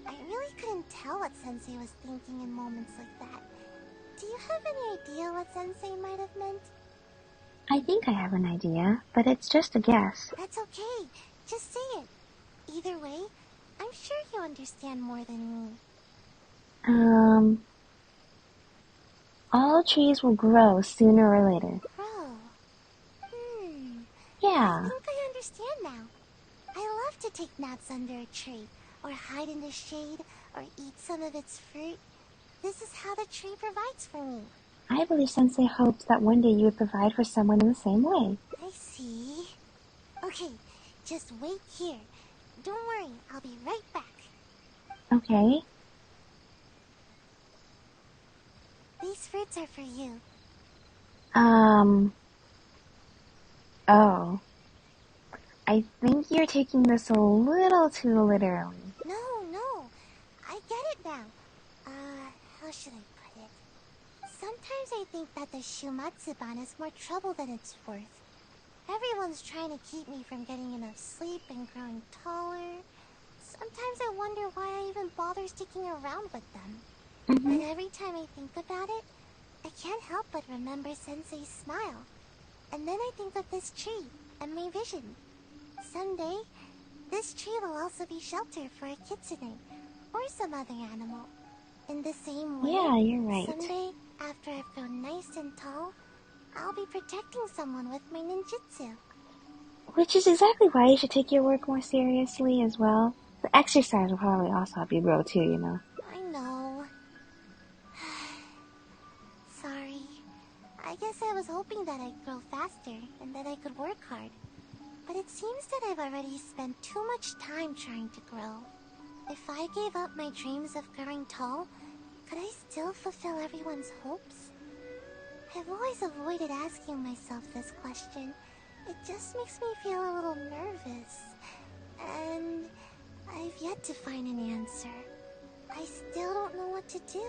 I really couldn't tell what Sensei was thinking in moments like that. Do you have any idea what Sensei might have meant? I think I have an idea, but it's just a guess. That's okay. Just say it. Either way, I'm sure you understand more than me. All trees will grow sooner or later. Grow? Yeah. I think I understand now. I love to take naps under a tree, or hide in the shade, or eat some of its fruit. This is how the tree provides for me. I believe Sensei hoped that one day you would provide for someone in the same way. I see. Okay, just wait here. Don't worry, I'll be right back. Okay. These fruits are for you. Oh. I think you're taking this a little too literally. No. I get it now. How should I put it? Sometimes I think that the Shumatsuban is more trouble than it's worth. Everyone's trying to keep me from getting enough sleep and growing taller. Sometimes I wonder why I even bother sticking around with them. But every time I think about it, I can't help but remember Sensei's smile. And then I think of this tree and my vision. Someday, this tree will also be shelter for a kitsune or some other animal. In the same way, Yeah, you're right. someday, after I've grown nice and tall, I'll be protecting someone with my ninjutsu. Which is exactly why you should take your work more seriously as well. The exercise will probably also help you grow too, you know. I know. Sorry. I guess I was hoping that I'd grow faster and that I could work hard. But it seems that I've already spent too much time trying to grow. If I gave up my dreams of growing tall, could I still fulfill everyone's hopes? I've always avoided asking myself this question. It just makes me feel a little nervous. And I've yet to find an answer. I still don't know what to do.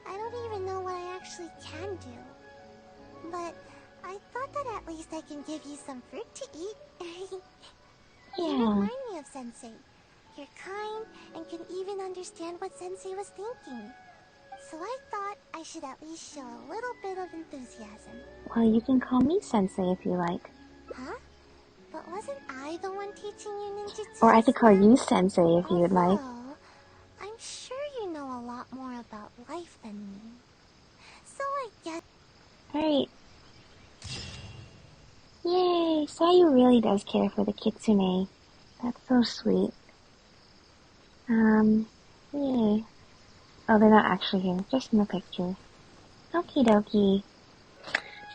I don't even know what I actually can do. But I thought that at least I can give you some fruit to eat. You Yeah. remind me of Sensei. You're kind and can even understand what Sensei was thinking. So I thought I should at least show a little bit of enthusiasm. Well, you can call me Sensei if you like. Huh? But wasn't I the one teaching you ninjutsu? Or I could just call now? you Sensei if you would like. Although, I'm sure you know a lot more about life than me. So I guess... Alright. Yay! Sayu really does care for the kitsune. That's so sweet. Yay. Oh, they're not actually here. Just in the picture. Okie dokie.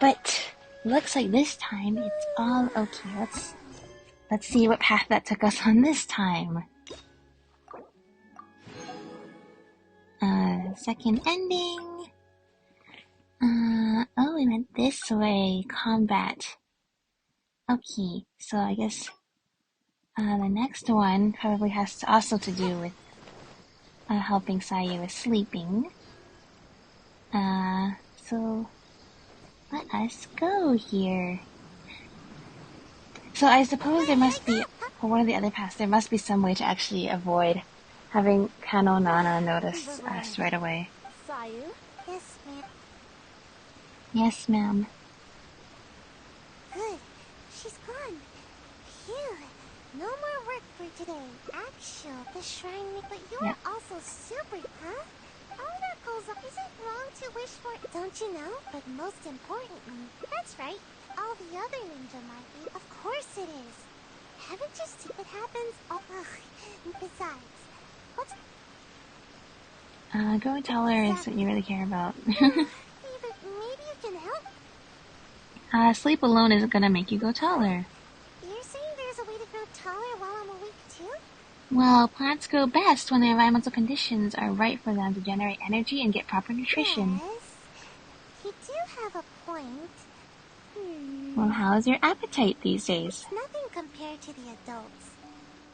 But, looks like this time it's all okay. Let's see what path that took us on this time. Second ending. Oh, we went this way. Combat. Okay, so I guess, the next one probably has also to do with, helping Sayu with sleeping. So, let us go here. So I suppose there must be, for one of the other paths, there must be some way to actually avoid having Kano Nana notice us right away. Sayu? Yes, ma'am. Yes, ma'am. Good. She's gone. Phew. No more work for today. Actual, the shrine, but you Yep. are also super, huh? All that goes up. Is it wrong to wish for it? Don't you know? But most importantly, that's right. All the other ninja might be. Of course it is. Haven't you seen what happens? Oh, ugh. Besides, what's... Growing taller is what you really care about. Maybe you can help. Sleep alone isn't gonna make you go taller. You're saying there's a way to grow taller while I'm awake too? Well, plants grow best when the environmental conditions are right for them to generate energy and get proper nutrition. Yes. You do have a point. Well, how's your appetite these days? It's nothing compared to the adults.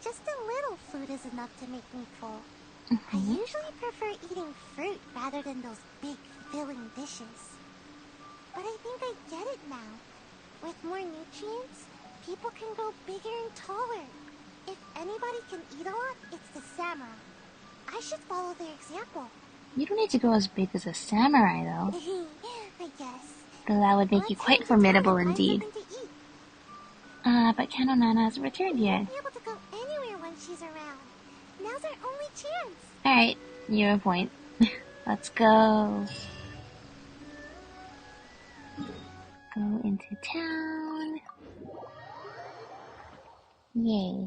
Just a little food is enough to make me full. I usually prefer eating fruit rather than those big, filling dishes. But I think I get it now. With more nutrients, people can grow bigger and taller. If anybody can eat a lot, it's the samurai. I should follow their example. You don't need to go as big as a samurai, though. I guess. Though that would make you quite formidable indeed. But Kano Nana hasn't returned yet. Be able to go anywhere when she's around. Now's our only chance. Alright, you have a point. Let's go. Go into town. Yay.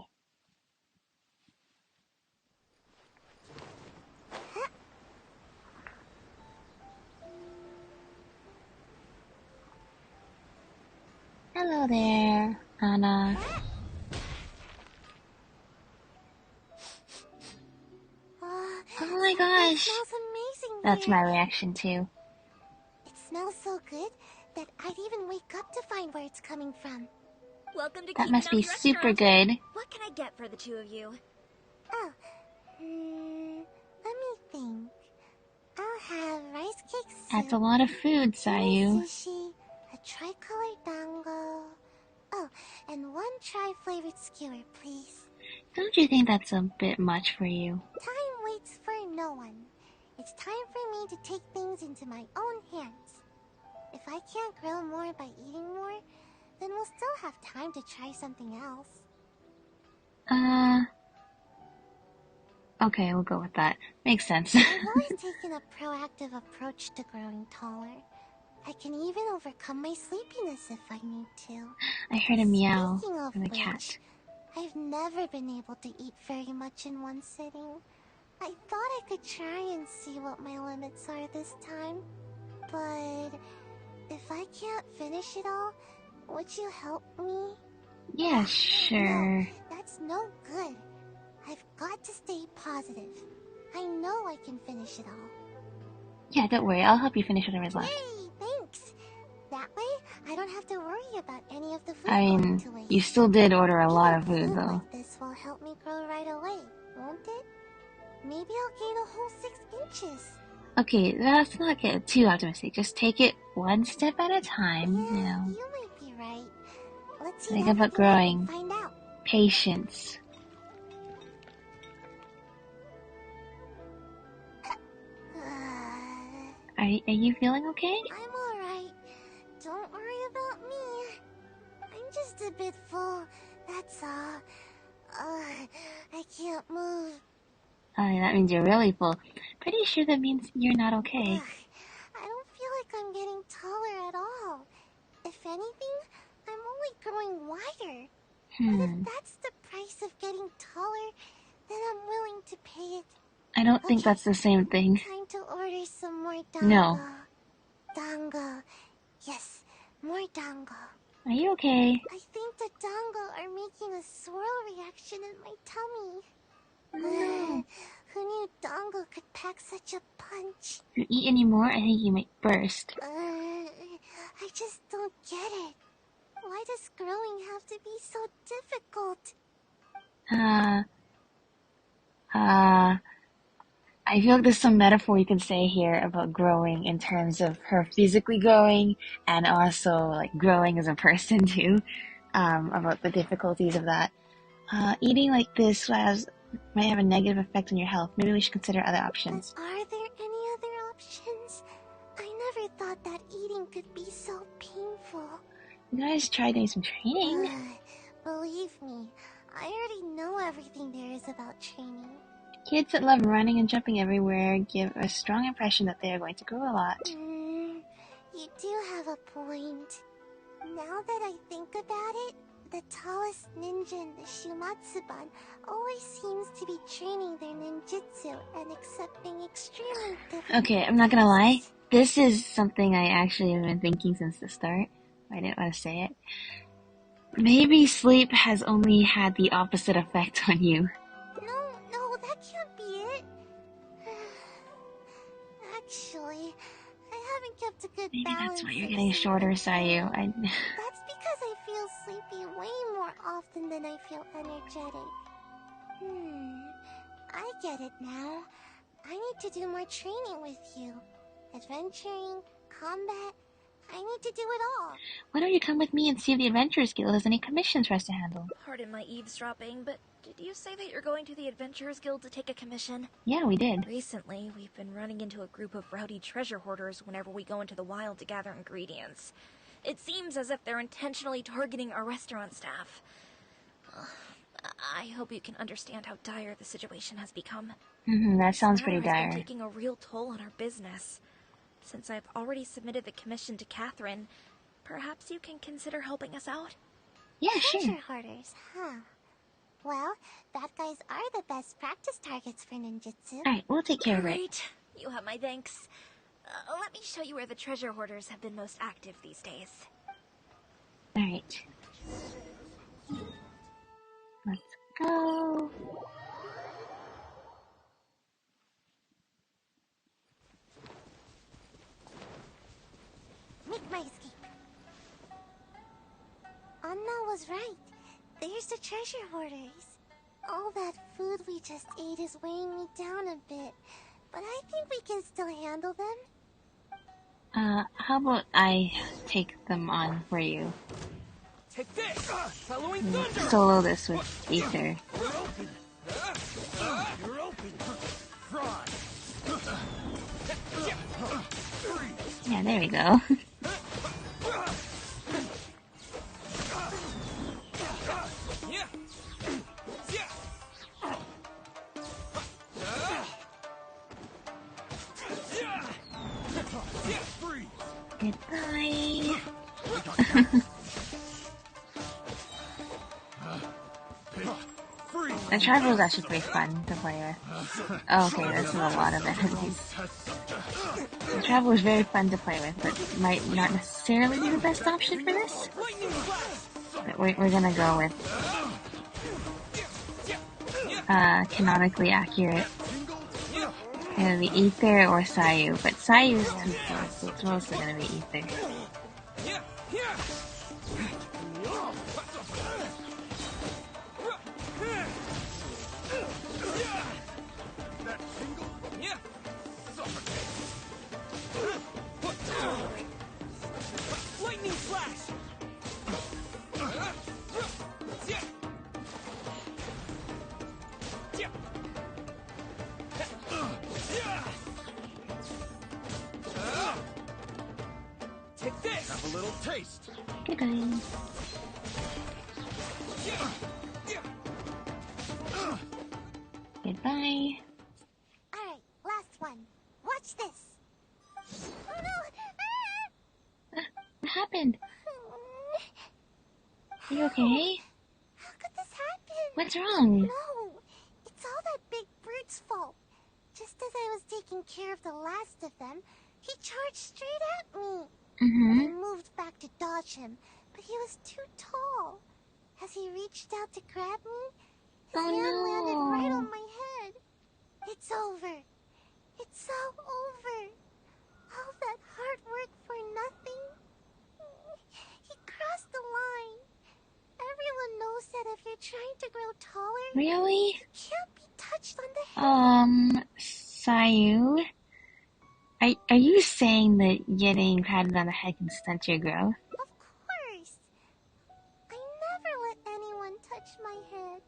Hello there, Anna. Oh my It gosh. smells amazing That's here. my reaction too. It smells so good that I'd even wake up to find where it's coming from. Welcome to That Keeping must be Up super Restaurant. good. What can I get for the two of you? Oh, let me think. I'll have rice cake soup, That's a lot of food, nice Sayu. sushi, a tricolor dango. Oh, and one tri-flavored skewer, please. Don't you think that's a bit much for you? Time waits for no one. It's time for me to take things into my own hands. If I can't grow more by eating more, then we'll still have time to try something else. Okay, we'll go with that. Makes sense. I've always taken a proactive approach to growing taller. I can even overcome my sleepiness if I need to. I heard a meow Speaking of from the which, cat. I've never been able to eat very much in one sitting. I thought I could try and see what my limits are this time. But if I can't finish it all, would you help me? Yeah, No, sure. that's no good. I've got to stay positive. I know I can finish it all. Yeah, don't worry. I'll help you finish whatever's left. Hey, thanks. That way, I don't have to worry about any of the food I going mean, to waste. you still did order a lot Eating of food, food though. like this will help me grow right away, won't it? Maybe I'll gain a whole 6 inches. Okay, let's not get too optimistic. Just take it one step at a time, Yeah, you know. you might be right. Let's Think eat about everything up growing. and find out. Patience. Are you feeling okay? I'm alright. Don't worry about me. I'm just a bit full, that's all. I can't move. That means you're really full. Pretty sure that means you're not okay. I don't feel like I'm getting taller at all. If anything, I'm only growing wider. But if that's the price of getting taller, then I'm willing to pay it. I don't think Okay. that's the same thing. Time to order some more dango. No. Dango. Yes, more dango. Are you okay? I think the dango are making a swirl reaction in my tummy. No. Who knew dango could pack such a punch? If you eat any more, I think you might burst. I just don't get it. Why does growing have to be so difficult? I feel like there's some metaphor you can say here about growing in terms of her physically growing and also like growing as a person too. About the difficulties of that. Eating like this might have a negative effect on your health. Maybe we should consider other options. But are there any other options? I never thought that eating could be so painful. You guys try doing some training. Believe me, I already know everything there is about training. Kids that love running and jumping everywhere give a strong impression that they are going to grow a lot. You do have a point. Now that I think about it, the tallest ninja in the Shumatsuban always seems to be training their ninjutsu and accepting extremely difficult. Okay, I'm not gonna lie. This is something I actually have been thinking since the start. I didn't want to say it. Maybe sleep has only had the opposite effect on you. No, that can't be it. Actually, I haven't kept a good Maybe balance. that's why you're getting shorter, Sayu. That's because I feel sleepy way more often than I feel energetic. I get it now. I need to do more training with you. Adventuring, combat, I need to do it all. Why don't you come with me and see if the Adventurers Guild has any commissions for us to handle? Pardon my eavesdropping, but did you say that you're going to the Adventurers Guild to take a commission? Yeah, we did. Recently, we've been running into a group of rowdy treasure hoarders whenever we go into the wild to gather ingredients. It seems as if they're intentionally targeting our restaurant staff. I hope you can understand how dire the situation has become. That sounds pretty This matter has dire. been taking a real toll on our business. Since I've already submitted the commission to Catherine, perhaps you can consider helping us out? Yeah, sure. Treasure hoarders, huh? Well, bad guys are the best practice targets for ninjutsu. Alright, we'll take care of it. Great. You have my thanks. Let me show you where the treasure hoarders have been most active these days. Alright. Let's go. Make my escape. Anna was right. There's the treasure hoarders. All that food we just ate is weighing me down a bit, but I think we can still handle them. How about I take them on for you? Take this! Following thunder! Solo this with Ether. You're open! You're open! Fry! Yeah, there we go. Goodbye. The travel is actually pretty fun to play with. Oh, okay, this is a lot of enemies. The travel is very fun to play with, but might not necessarily be the best option for this. But we're gonna go with canonically accurate. It'll be Ether or Sayu, but Sayu's too close, so it's mostly gonna be Ether. Lightning flash! Take this! Have a little taste! Goodbye. Goodbye. Alright, last one. Watch this. Oh no! What happened? Are you okay? How could this happen? What's wrong? No, it's all that big brute's fault. Just as I was taking care of the last of them, he charged straight at me. I moved back to dodge him, but he was too tall. As he reached out to grab me, his hand landed right on my head. It's over. It's all over. All that hard work for nothing. He crossed the line. Everyone knows that if you're trying to grow taller, Really? you can't be touched on the head. Sayu? Are you saying that getting patted on the head can stunt your growth? Of course. I never let anyone touch my head.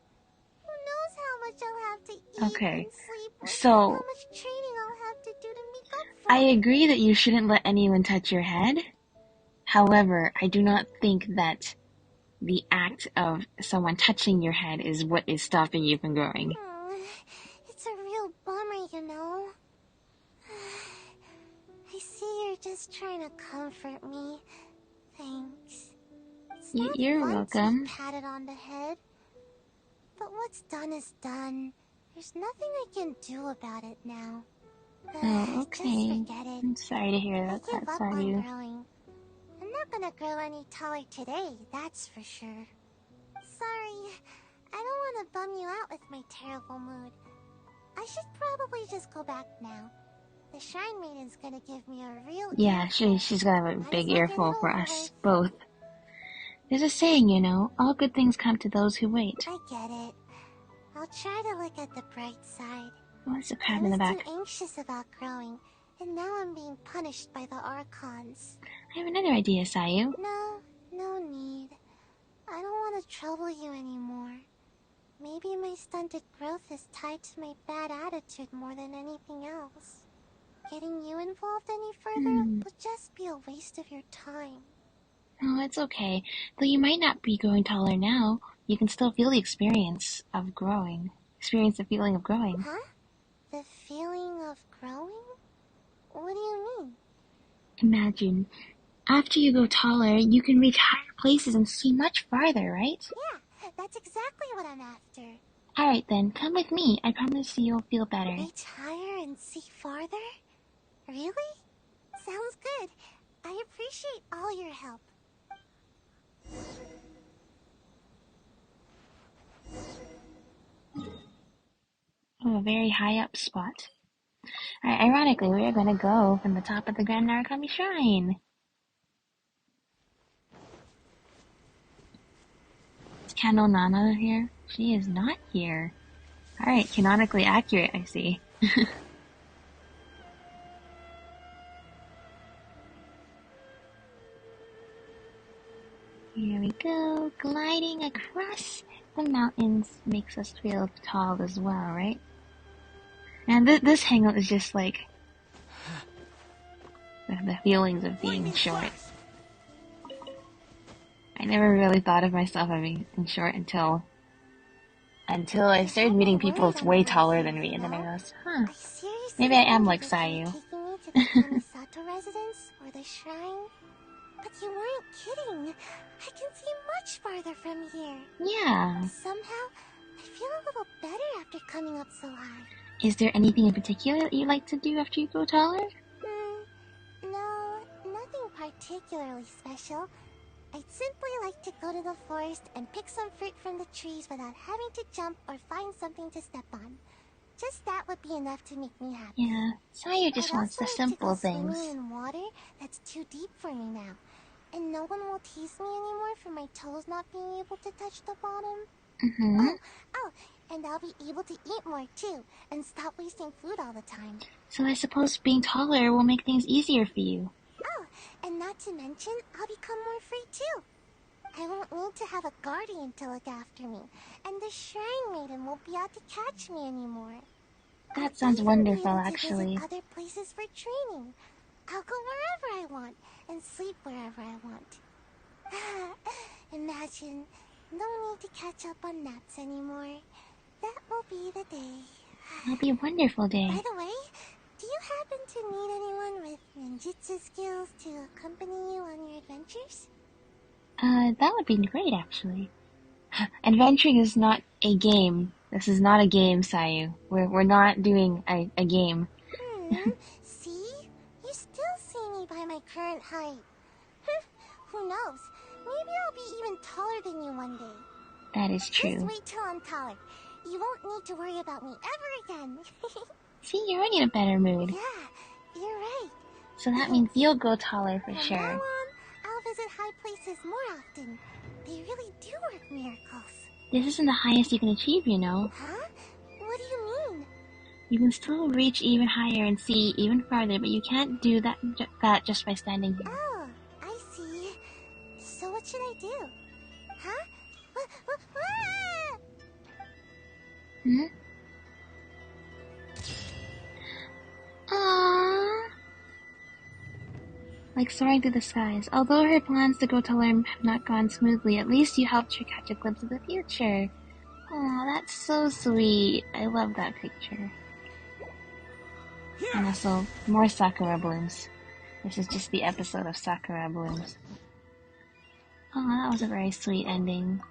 Who knows how much I'll have to eat Okay, and sleep, or so how much training I'll have to do to make up for I it. agree that you shouldn't let anyone touch your head. However, I do not think that the act of someone touching your head is what is stopping you from growing. It's a real bummer, you know. I see you're just trying to comfort me. Thanks. It's not You're fun welcome. to be patted on the head. But what's done is done. There's nothing I can do about it now. Oh, okay. Just forget it. I'm sorry to hear I that, give up on Sayu. growing. I'm not gonna grow any taller today, that's for sure. Sorry, I don't want to bum you out with my terrible mood. I should probably just go back now. The Shrine Maiden's gonna give me a real Yeah, earful. she's gonna have a Might big as well get earful it for over us with. both. There's a saying, you know, all good things come to those who wait. I get it. I'll try to look at the bright side. Oh, there's a I crab in the was back. too anxious about growing, and now I'm being punished by the Archons. I have another idea, Sayu. No need. I don't want to trouble you anymore. Maybe my stunted growth is tied to my bad attitude more than anything else. Getting you involved any further would just be a waste of your time. Oh, it's okay. Though you might not be growing taller now, you can still feel the experience of growing. Experience the feeling of growing. Huh? The feeling of growing? What do you mean? Imagine, after you grow taller, you can reach higher places and see much farther, right? Yeah, that's exactly what I'm after. Alright then, come with me. I promise you'll feel better. Reach higher and see farther? Really? Sounds good. I appreciate all your help. Oh, a very high up spot. Alright, ironically, we are going to go from the top of the Grand Narukami Shrine. Is Kano Nana here? She is not here. Alright, canonically accurate, I see. go. Gliding across the mountains makes us feel tall as well, right? And this hangout is just like the feelings of being short. I never really thought of myself as being short until I started meeting people that's way taller than me, and then I realized, maybe I am like Sayu. Taking me to the Kamisato residence or the shrine? But you weren't kidding. I can see much farther from here. Yeah. Somehow, I feel a little better after coming up so high. Is there anything in particular that you like to do after you grow taller? No, nothing particularly special. I'd simply like to go to the forest and pick some fruit from the trees without having to jump or find something to step on. Just that would be enough to make me happy. Yeah, Sayu just wants the simple things. Swimming in water that's too deep for me now. And no one will tease me anymore for my toes not being able to touch the bottom. Oh, and I'll be able to eat more too, and stop wasting food all the time. So I suppose being taller will make things easier for you. Oh, and not to mention, I'll become more free too. I won't need to have a guardian to look after me, and the shrine maiden won't be out to catch me anymore. That sounds wonderful, actually. Other places for training. I'll go wherever I want and sleep wherever I want. Imagine, no need to catch up on naps anymore. That will be the day. It'll be a wonderful day. By the way, do you happen to need anyone with ninjutsu skills to accompany you on your adventures? That would be great, actually. Adventuring is not a game. This is not a game, Sayu. We're not doing a game. See? You still see me by my current height. Who knows? Maybe I'll be even taller than you one day. That is true. Just wait till I'm taller. You won't need to worry about me ever again. See, you're already in a better mood. Yeah, you're right. So that means you'll go taller for From sure. now on, I'll visit high places more often. They really do work miracles. This isn't the highest you can achieve, you know. Huh? What do you mean? You can still reach even higher and see even farther, but you can't do that just by standing here. Oh, I see. So what should I do? Huh? Aww. Like soaring through the skies. Although her plans to go taller have not gone smoothly, at least you helped her catch a glimpse of the future. Aw, that's so sweet. I love that picture. And also, more Sakura blooms. This is just the episode of Sakura blooms. Oh, that was a very sweet ending.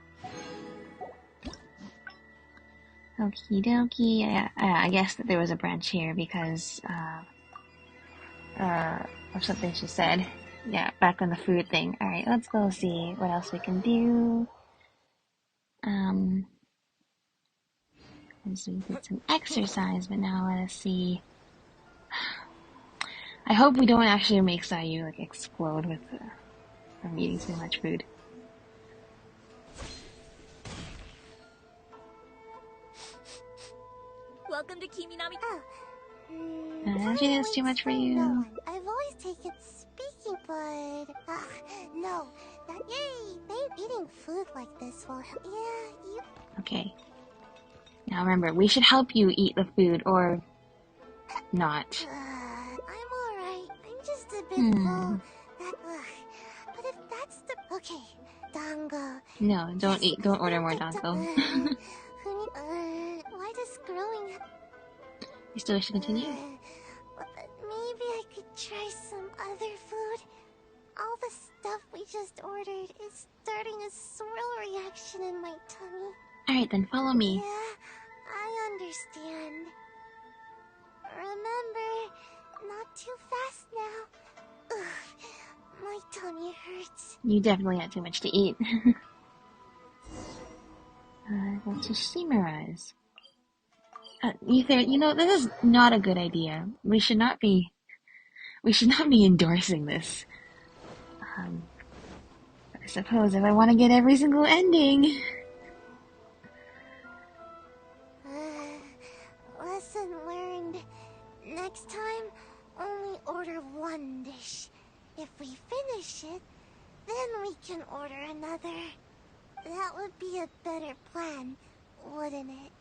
Okie dokie. Yeah, I guess that there was a branch here because, of something she said. Yeah, back on the food thing. Alright, let's go see what else we can do. So we did some exercise, but now let us see. I hope we don't actually make Sayu like explode with from eating too much food. Welcome to Kiminami. She think it's too much for you. No, I've always taken speaking, but no. Yay! They ain't eating food like this. Well, yeah, you. Okay. Now remember, we should help you eat the food, or not. I'm alright. I'm just a bit full. But if that's the okay, dango. No, don't eat. Don't order more dango. Why does growing? You still wish to continue? Maybe I could try some other food. All the stuff we just ordered is starting a swirl reaction in my tummy. Alright then, follow me. Yeah, I understand. Remember, not too fast now. Ugh, my tummy hurts. You definitely had too much to eat. Let's just summarize. Ether, you know, this is not a good idea. We should not be endorsing this. I suppose if I want to get every single ending. Lesson learned. Next time, only order one dish. If we finish it, Then we can order another. That would be a better plan, wouldn't it?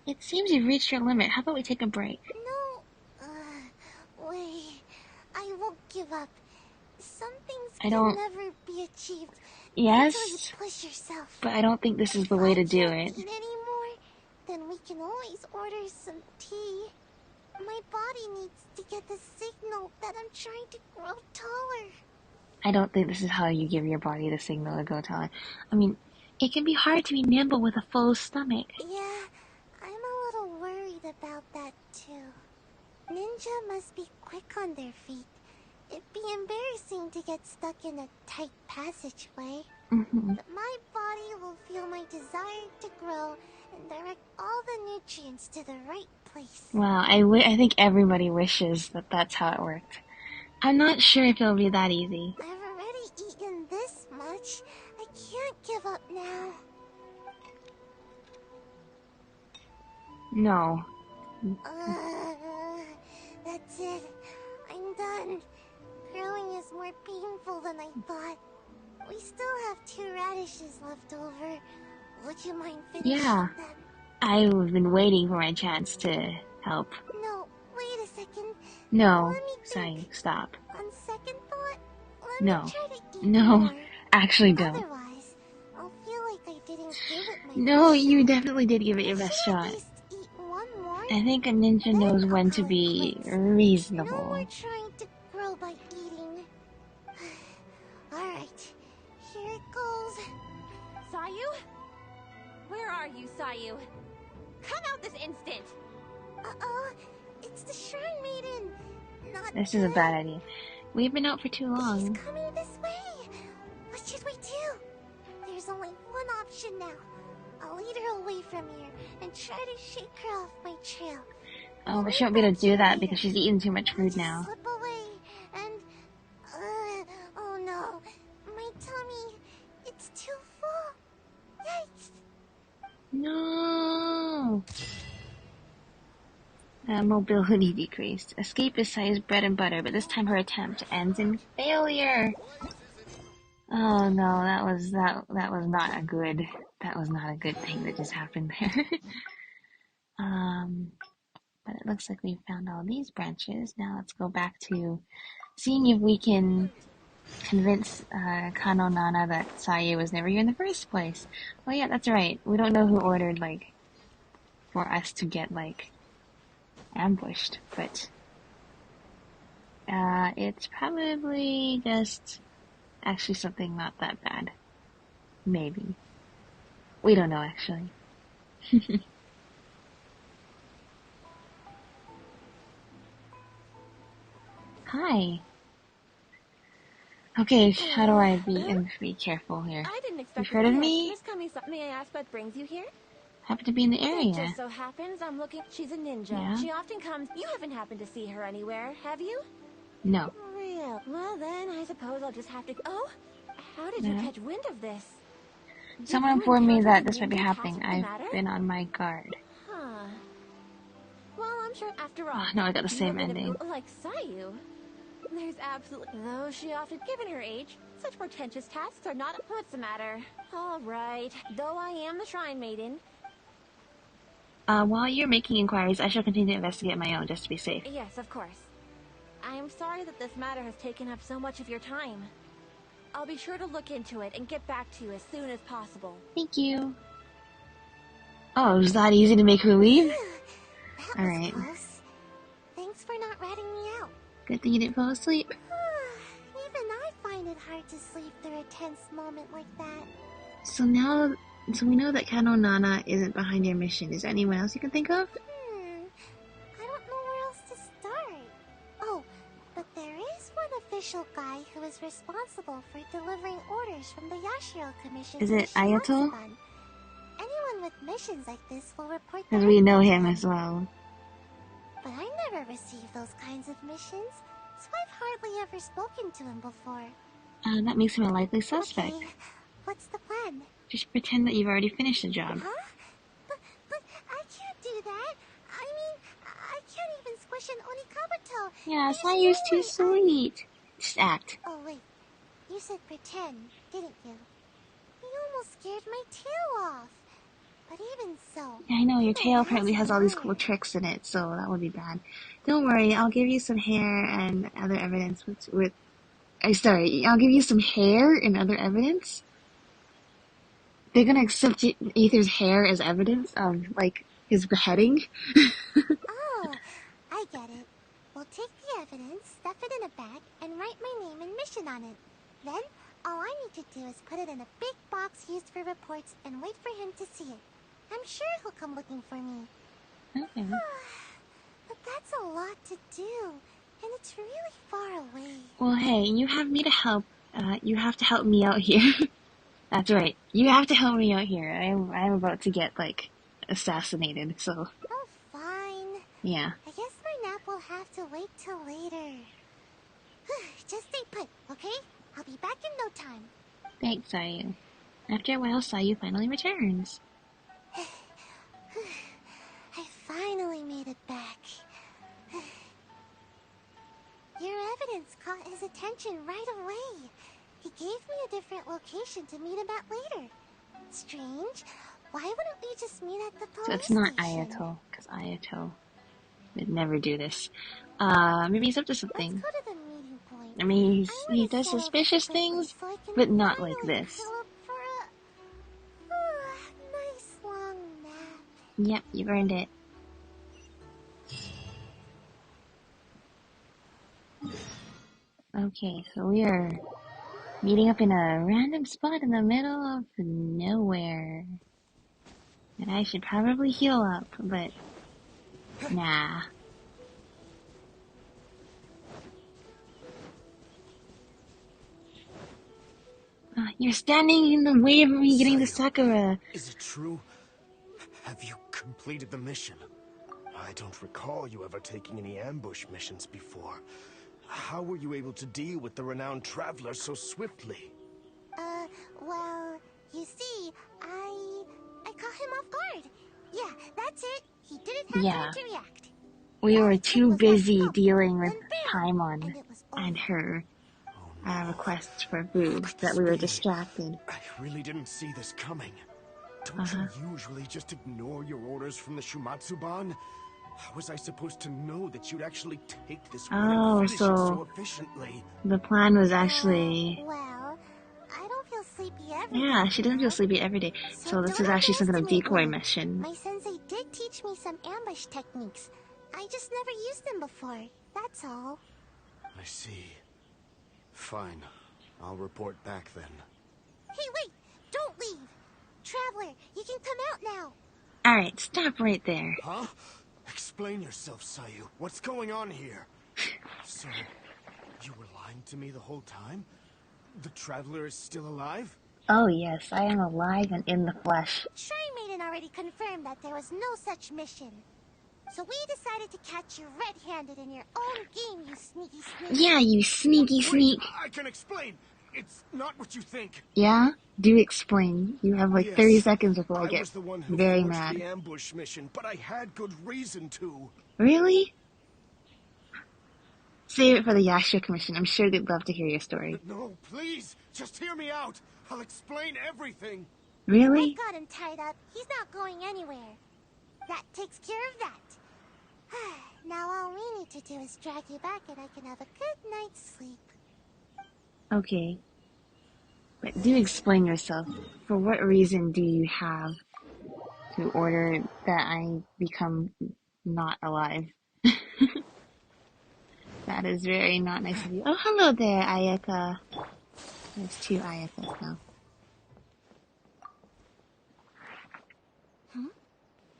It seems you've reached your limit. How about we take a break? No. Wait. I won't give up. Some things I can don't... never be achieved Yes, until you push yourself. but I don't think this is the way to do it. If I can't eat anymore, then we can always order some tea. My body needs to get the signal that I'm trying to grow taller. I don't think this is how you give your body the signal to go taller. I mean, it can be hard to be nimble with a full stomach. Yeah, I'm a little worried about that too. Ninja must be quick on their feet. It'd be embarrassing to get stuck in a tight passageway. But my body will feel my desire to grow and direct all the nutrients to the right place. Wow, I think everybody wishes that that's how it worked. I'm not sure if it'll be that easy. I've already eaten this much. I can't give up now. No. That's it. I'm done. Growing is more painful than I thought. We still have 2 radishes left over. Would you mind finishing them? I've been waiting for my chance to help. No, wait a second. No, Let me think. Sayu, stop. On second thought, let No. me try to eat No, more. actually don't. Otherwise, I'll feel like I didn't give it my No, best you shot. definitely did give it your best Should I at shot. least eat one more? I think a ninja knows when to be No reasonable. more trying to grow by eating. Alright, here it goes. Sayu? Where are you, Sayu? Come out this instant! Uh-oh, it's the Shrine Maiden. Not This is a good. bad idea. We've been out for too She's long. coming this way. What should we do? There's only one option now. I'll lead her away from here and try to shake her off my trail. Oh, but she won't be able to do that because she's eaten too much food now. Slip away and oh no, my tummy, it's too full. Yikes! No! Mobility decreased. Escape is Sayu's bread and butter, but this time her attempt ends in failure. Oh no, that was not a good thing that just happened there. But it looks like we've found all these branches. Now let's go back to seeing if we can convince Kano Nana that Sayu was never here in the first place. Oh yeah, that's right. We don't know who ordered, for us to get, ambushed, but it's probably just actually something not that bad. Maybe. We don't know, actually. Hi. Okay, how do I be careful here? I didn't expect You've heard of me? Miss Kami-san, may I ask what brings you here? Happen to be in the It area. just so happens I'm looking. She's a ninja. Yeah? She often comes. You haven't happened to see her anywhere, have you? No. Real. Well, then I suppose I'll just have to. Oh, how did you Yeah. catch wind of this? Did Someone you informed me encounter that the this might be ninja happening. possibly I've matter? been on my guard. Huh. Well, I'm sure after all. Oh, no, I got the you same have been ending. like Sayu. There's absolutely. Though she often, given her age, such portentous tasks are not. What's the matter? All right. Though I am the Shrine Maiden. While you're making inquiries, I shall continue to investigate my own, just to be safe. Yes, of course. I am sorry that this matter has taken up so much of your time. I'll be sure to look into it and get back to you as soon as possible. Thank you. Oh, it was that easy to make her leave? That was Alright. close. Thanks for not ratting me out. Good thing you didn't fall asleep. Even I find it hard to sleep through a tense moment like that. So we know that Kano Nana isn't behind your mission. Is there anyone else you can think of? I don't know where else to start. Oh, but there is one official guy who is responsible for delivering orders from the Yashiro Commission. Is to it Ayato? Shimatsuban. Anyone with missions like this will report Because their we know efforts him to as well. But I never received those kinds of missions, so I've hardly ever spoken to him before. That makes him a likely suspect. Okay, what's the plan? Just pretend that you've already finished the job. Huh? But I can't do that. I mean, I can't even squish an onikabuto. Yeah, There's Sayu's no too way sweet. Just act. Oh wait, you You said pretend, didn't you? You almost scared my tail off. But even so... Yeah, I know, your I'm a tail apparently has all these cool liar. tricks in it, so that would be bad. Don't worry, I'll give you some hair and other evidence I'll give you some hair and other evidence? They're gonna accept Ether's hair as evidence of, like, his beheading? Oh, I get it. We'll take the evidence, stuff it in a bag, and write my name and mission on it. Then, all I need to do is put it in a big box used for reports and wait for him to see it. I'm sure he'll come looking for me. Okay. But that's a lot to do, and it's really far away. Well, hey, you have me to help. You have to help me out here. That's right. You have to help me out here. I'm about to get, like, assassinated, so, Oh, fine. yeah. I guess my nap will have to wait till later. Just stay put, okay? I'll be back in no time. Thanks, Sayu. After a while, Sayu finally returns. I finally made it back. Your evidence caught his attention right away. He gave me a different location to meet him at later. Strange. Why wouldn't we just meet at the police So it's not station? Ayato, because Ayato would never do this. Maybe he's up to Let's something. go to the meeting point. I mean, I he wanna does settle suspicious this quickly things, so I can but not like finally this. curl up for a nice long nap. Yep, you earned it. Okay, so we are meeting up in a random spot in the middle of nowhere. And I should probably heal up, but nah. You're standing in the way of me getting the Sayu, Sakura. is it true? Have you completed the mission? I don't recall you ever taking any ambush missions before. How were you able to deal with the renowned traveler so swiftly? Well, you see, I caught him off guard. Yeah, that's it. He didn't have Yeah. time to react. We All were it took too was one busy poke, dealing with then bam, Paimon and it was and over. her Oh no. requests for How food could that this we were be? distracted. I really didn't see this coming. Don't you usually just ignore your orders from the Shumatsuban? How was I supposed to know that you'd actually take this one and Oh, finish it so so efficiently? the plan was actually... Well, I don't feel sleepy every Yeah, day, she doesn't feel know? sleepy every day. So this don't is actually some kind of underestimate decoy me. mission. My sensei did teach me some ambush techniques. I just never used them before. That's all. I see. Fine. I'll report back then. Hey, wait! Don't leave! Traveler, you can come out now. Alright, stop right there. Huh? Explain yourself, Sayu. What's going on here? So, you were lying to me the whole time? The traveler is still alive? Oh yes, I am alive and in the flesh. Shrine Maiden already confirmed that there was no such mission. So we decided to catch you red-handed in your own game, you sneaky sneak. Yeah, you sneaky sneak. Wait, I can explain. It's not what you think. Yeah? Do explain. You have like 30 Yes, seconds before I I get was the one who very forged mad. the ambush mission, but I had good reason to. Really? Save it for the Yashiro Commission. I'm sure they'd love to hear your story. No, please, just hear me out. I'll explain everything. Really? I've got him tied up. He's not going anywhere. That takes care of that. Now all we need to do is drag you back and I can have a good night's sleep. Okay. But do explain yourself. For what reason do you have to order that I become not alive? That is very not nice of you. Oh, hello there, Ayaka. There's two Ayakas now.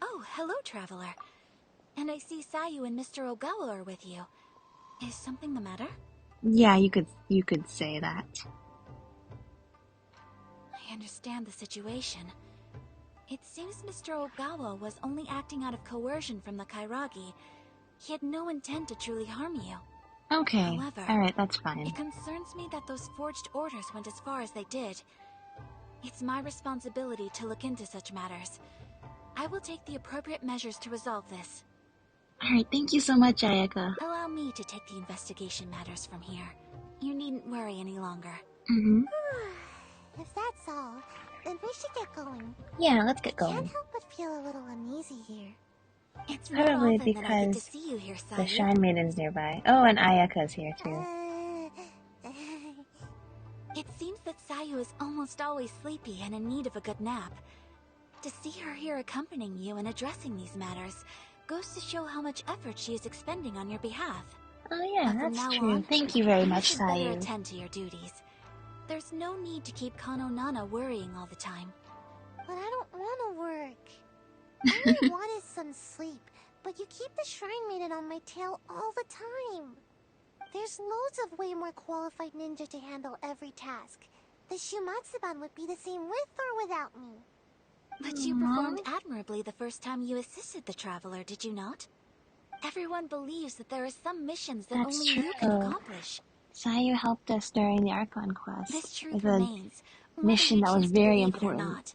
Oh, hello, traveler. And I see Sayu and Mr. Ogawa are with you. Is something the matter? Yeah, you could say that. I understand the situation. It seems Mr. Ogawa was only acting out of coercion from the Kairagi. He had no intent to truly harm you. Okay. However, Alright, that's fine. It concerns me that those forged orders went as far as they did. It's my responsibility to look into such matters. I will take the appropriate measures to resolve this. Alright, thank you so much, Ayaka. Allow me to take the investigation matters from here. You needn't worry any longer. Mm-hmm. If that's all, then we should get going. Yeah, let's get I can't going. help but feel a little uneasy here. It's not Probably often that I get to because see you here, the Sayu. Shrine Maiden's nearby. Oh, and Ayaka's here too. It seems that Sayu is almost always sleepy and in need of a good nap. To see her here accompanying you and addressing these matters goes to show how much effort she is expending on your behalf. Oh yeah, But from that's now true. on, Thank you very you much, should better Sayu. attend to your duties. There's no need to keep Kano Nana worrying all the time. But I don't want to work. All I want is some sleep, but you keep the Shrine Maiden on my tail all the time. There's loads of way more qualified ninja to handle every task. The Shumatsuban would be the same with or without me. But you performed admirably the first time you assisted the traveler, did you not? Everyone believes that there are some missions that That's only you true. can accomplish. Sayu helped us during the Archon quest. This truth With a remains, whether mission you that was choose to very believe it or important. not.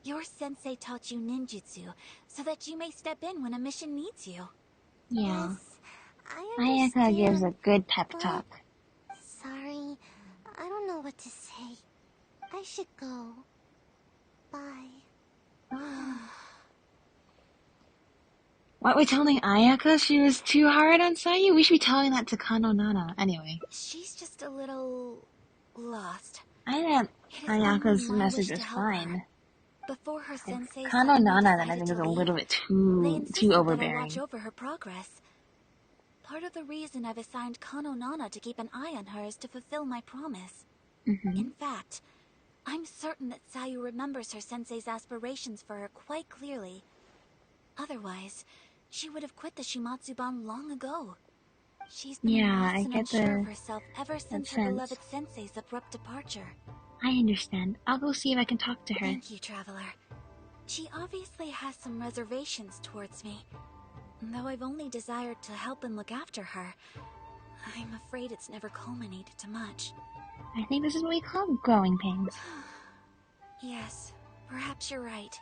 Your sensei taught you ninjutsu so that you may step in when a mission needs you. Yeah. Yes, I understand. Ayaka gives a good pep but- talk. Sorry, I don't know what to say. I should go. Bye. What, we're telling Ayaka she was too hard on Sayu? We should be telling that to Kano Nana. Anyway. She's just a little lost. I thought It is Ayaka's only my message wish was to help her. fine. Before her sensei Kano suddenly Nana then I decided think was to a leave, little bit they too insisted that I overbearing. watch over her progress. Part of the reason I've assigned Kano Nana to keep an eye on her is to fulfill my promise. Mm-hmm. In fact, I'm certain that Sayu remembers her sensei's aspirations for her quite clearly. Otherwise, she would have quit the Shimatsuban long ago. She's been Yeah, lost I and get unsure of herself ever that since her sense. beloved sensei's abrupt departure. I understand. I'll go see if I can talk to her. Thank you, Traveler. She obviously has some reservations towards me. Though I've only desired to help and look after her, I'm afraid it's never culminated to much. I think this is what we call growing pains. Yes, perhaps you're right.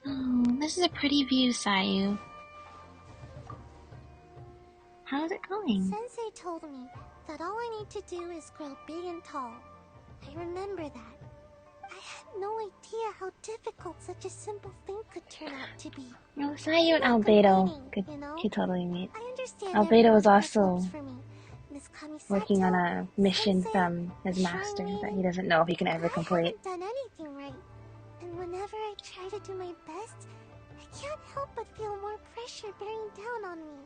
Oh, this is a pretty view, Sayu. How's it going? Sensei told me that all I need to do is grow big and tall. I remember that. I had no idea how difficult such a simple thing could turn out to be. No, Sayu and I'm not Albedo complaining, could, you know? could totally meet. I understand Albedo everyone was has also hopes for me. Miss Kamisato, working on a mission Sensei, from his Shrine master that Maiden. he doesn't know if he can ever I complete. haven't done anything right. And whenever I try to do my best, I can't help but feel more pressure bearing down on me.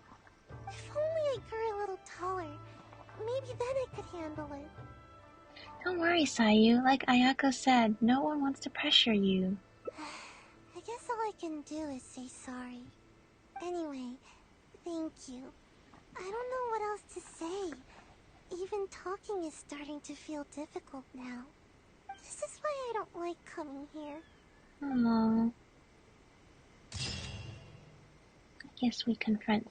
If only I grew a little taller, maybe then I could handle it. Don't worry, Sayu. Like Ayaka said, no one wants to pressure you. I guess all I can do is say sorry. Anyway, thank you. I don't know what else to say. Even talking is starting to feel difficult now. This is why I don't like coming here. Aww. I guess we confront...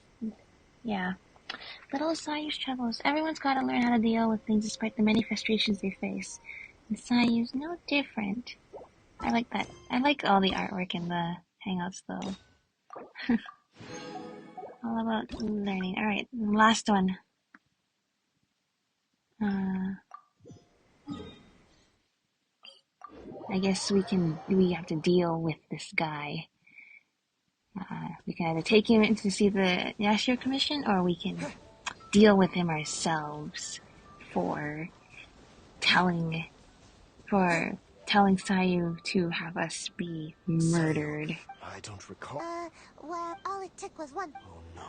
Yeah. Little Sayu's troubles. Everyone's gotta learn how to deal with things despite the many frustrations they face. And Sayu's no different. I like that. I like all the artwork in the Hangouts, though. All about learning. Alright, last one. I guess we have to deal with this guy. We can either take him in to see the Yashiro Commission, or we can deal with him ourselves for telling Sayu to have us be murdered. I don't recall. Well, all it took was one. Oh no!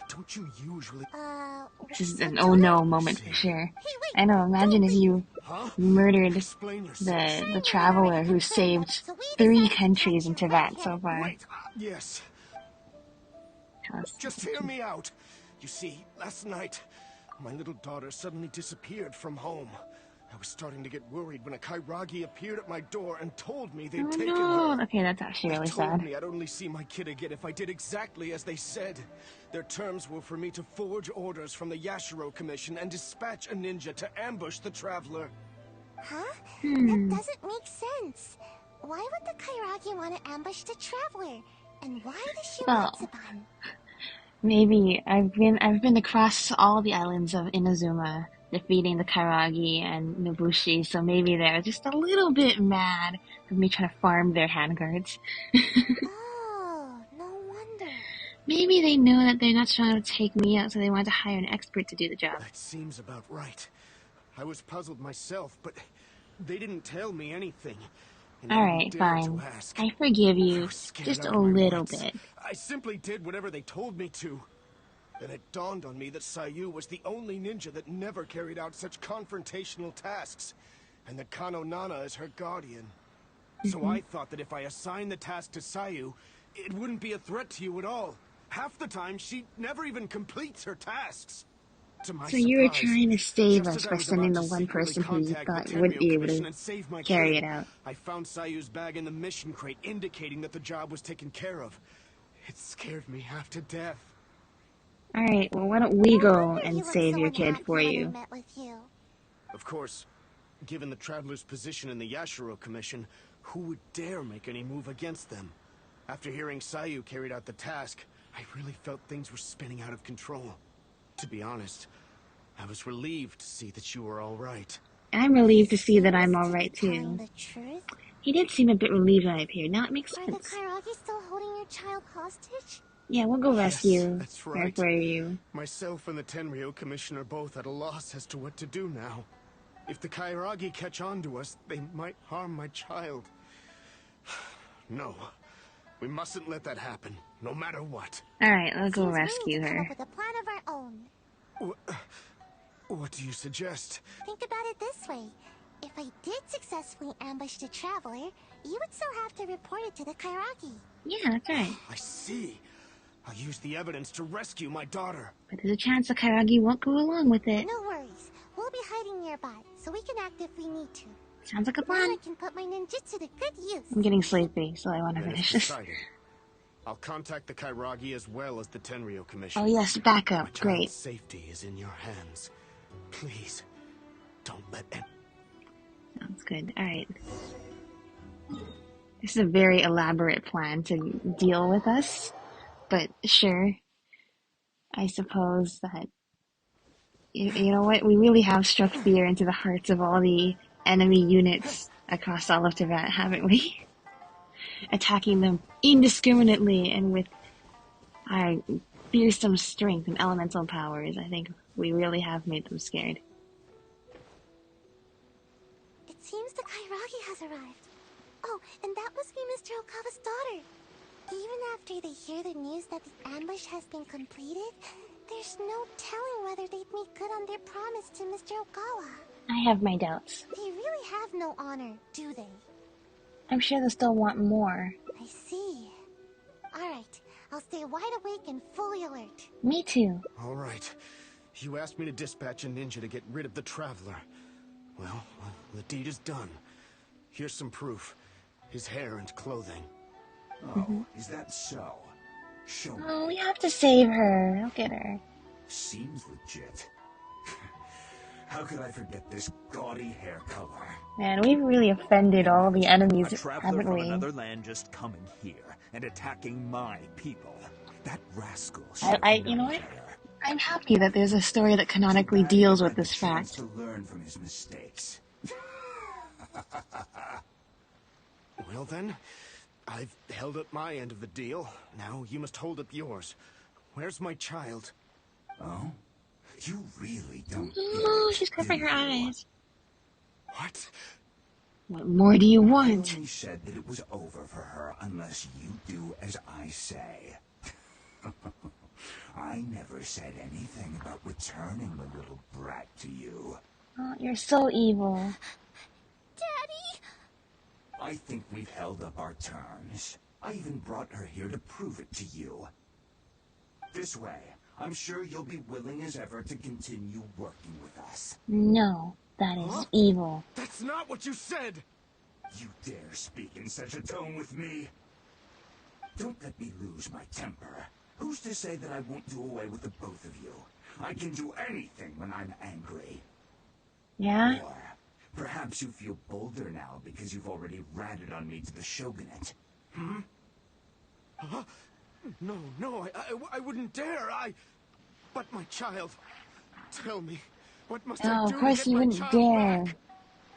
Don't you usually? This is an what's oh that? no moment for sure. Hey, wait! I know, imagine if you Huh? murdered Explain yourself. the traveler who saved 3 countries in Tibet so far. Wait. Yes. Just hear me out. You see, last night, my little daughter suddenly disappeared from home. I was starting to get worried when a Kairagi appeared at my door and told me they'd Oh taken no! her. Okay, that's actually really They told sad. me I'd only see my kid again if I did exactly as they said. Their terms were for me to forge orders from the Yashiro Commission and dispatch a ninja to ambush the traveler. Huh? That doesn't make sense. Why would the Kairagi want to ambush the traveler? And why the Well, Shumatsuban? Maybe I've been across all the islands of Inazuma, defeating the Kairagi and Nobushi, so maybe they're just a little bit mad with me trying to farm their handguards. Oh, no wonder. Maybe they know that they're not trying to take me out, so they want to hire an expert to do the job. That seems about right. I was puzzled myself, but they didn't tell me anything. And I Alright, didn't dare to fine. ask. I forgive I you. was scared Just out a of my little wits. bit. I simply did whatever they told me to. Then it dawned on me that Sayu was the only ninja that never carried out such confrontational tasks, and that Kano Nana is her guardian. So I thought that if I assigned the task to Sayu, it wouldn't be a threat to you at all. Half the time, she never even completes her tasks. To my So you were surprise, trying to save just us as I by was sending about the to one secretly person who you contact the thought would Tenryo be able Commission to and save my carry kid, it out. I found Sayu's bag in the mission crate indicating that the job was taken care of. It scared me half to death. Alright, well why don't we No go wonder he and looked save so your kid unhappy for when I you. met with you. Of course, given the Traveler's position in the Yashiro Commission, who would dare make any move against them? After hearing Sayu carried out the task, I really felt things were spinning out of control. To be honest, I was relieved to see that you were all right. I'm relieved to see that Seems I'm to be alright telling too. the truth. He did seem a bit relieved when I appeared. Now it makes Are the sense. Kairagi still holding your child hostage? Yeah, we'll go Yes, rescue that's her right. for you. Myself and the Tenryo Commission are both at a loss as to what to do now. If the Kairagi catch on to us, they might harm my child. No, we mustn't let that happen, no matter what. Alright, let's go Seems we rescue need to come her. up with a plan of our own. What do you suggest? Think about it this way. If I did successfully ambush the Traveler, you would still have to report it to the Kairagi. Yeah, that's right. I see. I'll use the evidence to rescue my daughter. But there's a chance the Kairagi won't go along with it. No worries. We'll be hiding nearby, so we can act if we need to. Sounds like a Then I plan. can put my ninjutsu to good use. I'm getting sleepy, so I want to Then finish it's this. decided. I'll contact the Kairagi as well as the Tenryo Commission. Oh yes, back My up. child's Great. safety is in your hands. Please, don't let them. Sounds good. Alright. This is a very elaborate plan to deal with us. But sure. I suppose that... You know what? We really have struck fear into the hearts of all the enemy units across all of Tibet, haven't we? Attacking them indiscriminately and with our fearsome strength and elemental powers. I think we really have made them scared. It seems the Kairagi has arrived. Oh, and that must be Mr. Okawa's daughter. Even after they hear the news that the ambush has been completed, there's no telling whether they'd make good on their promise to Mr. Okawa. I have my doubts. They really have no honor, do they? I'm sure they'll still want more. I see. Alright, I'll stay wide awake and fully alert. Me too. All right. You asked me to dispatch a ninja to get rid of the Traveler. Well, the deed is done. Here's some proof. His hair and clothing. Oh, is that so? Show me. Oh, we have to save her. I'll get her. Seems legit. How could I forget this gaudy hair color? Man, we've really offended all the enemies, A traveler haven't from we? another land just coming here and attacking my people. That rascal should You know what? I'm happy that there's a story that canonically deals with this fact. To learn from his mistakes. Well then, I've held up my end of the deal. Now you must hold up yours. Where's my child? Oh? You really don't Oh, get it, she's covering do her you? eyes. What? What more do you I want? only said that it was over for her unless you do as I say. I never said anything about returning the little brat to you. Oh, you're so evil. Daddy! I think we've held up our terms. I even brought her here to prove it to you. This way, I'm sure you'll be willing as ever to continue working with us. No, that is Huh? evil. That's not what you said! You dare speak in such a tone with me? Don't let me lose my temper. Who's to say that I won't do away with the both of you? I can do anything when I'm angry. Yeah? Or perhaps you feel bolder now because you've already ratted on me to the shogunate. No, I wouldn't dare. But my child. Tell me, what must I Oh, do of to course get you my wouldn't child dare back?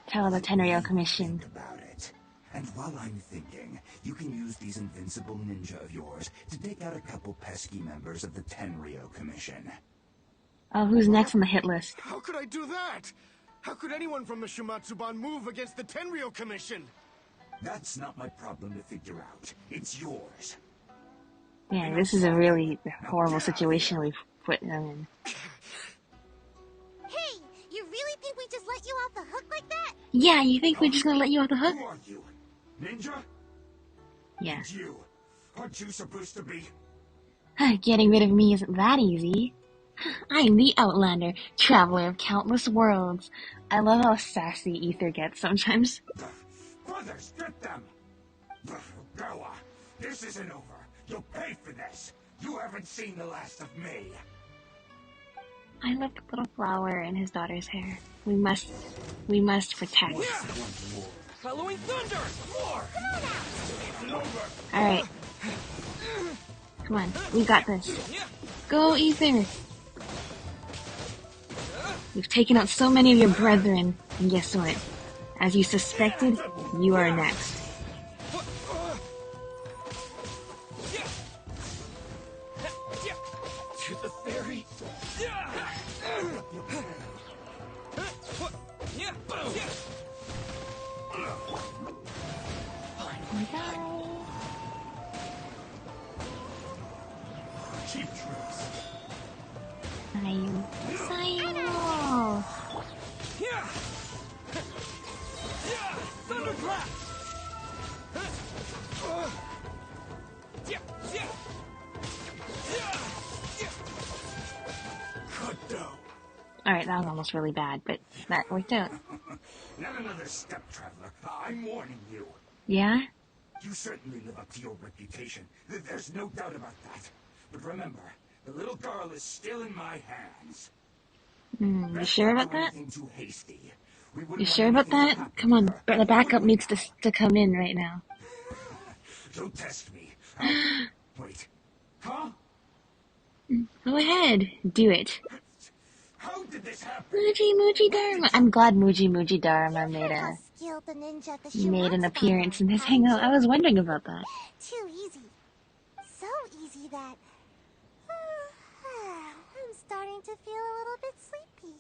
tell the Tenryou Commission. Think about it. And while I'm thinking, you can use these invincible ninja of yours to take out a couple pesky members of the Tenryou Commission. Oh, who's next on the hit list? How could I do that? How could anyone from the Shumatsuban move against the Tenryou Commission? That's not my problem to figure out. It's yours. Yeah, this is a really horrible situation we've put them in. Hey, you really think we just let you off the hook like that? Yeah, you think we're just gonna let you off the hook? Who are you? Ninja? Yeah. And you? Aren't you supposed to be? Getting rid of me isn't that easy. I'm the Outlander, traveler of countless worlds. I love how sassy Ether gets sometimes. Brothers, get them! Goa, this isn't over. You'll pay for this. You haven't seen the last of me. I love the little flower in his daughter's hair. We must protect. Following thunder! Alright. Come on, we got this. Go, Ether! We've taken out so many of your brethren, and guess what? As you suspected, you are next. To the ferry. Cheap tricks. Sayu. Sayu! Thunderclap! Cut down. Alright, that was almost really bad, but that worked out. Not another step, traveler. I'm warning you. Yeah? You certainly live up to your reputation. There's no doubt about that. But remember, the little girl is still in my hands. You sure about that? Too hasty. You sure about that? Come on, the backup needs to come in right now. Don't test me. Wait. Huh? Go ahead, do it. How did this happen? Muji Dharma. I'm glad Muji Dharma made How skilled the ninja the an Shumatsuban appearance are, in this aren't hangout. you? I was wondering about that. Too easy. So easy that... I'm starting to feel a little bit sleepy.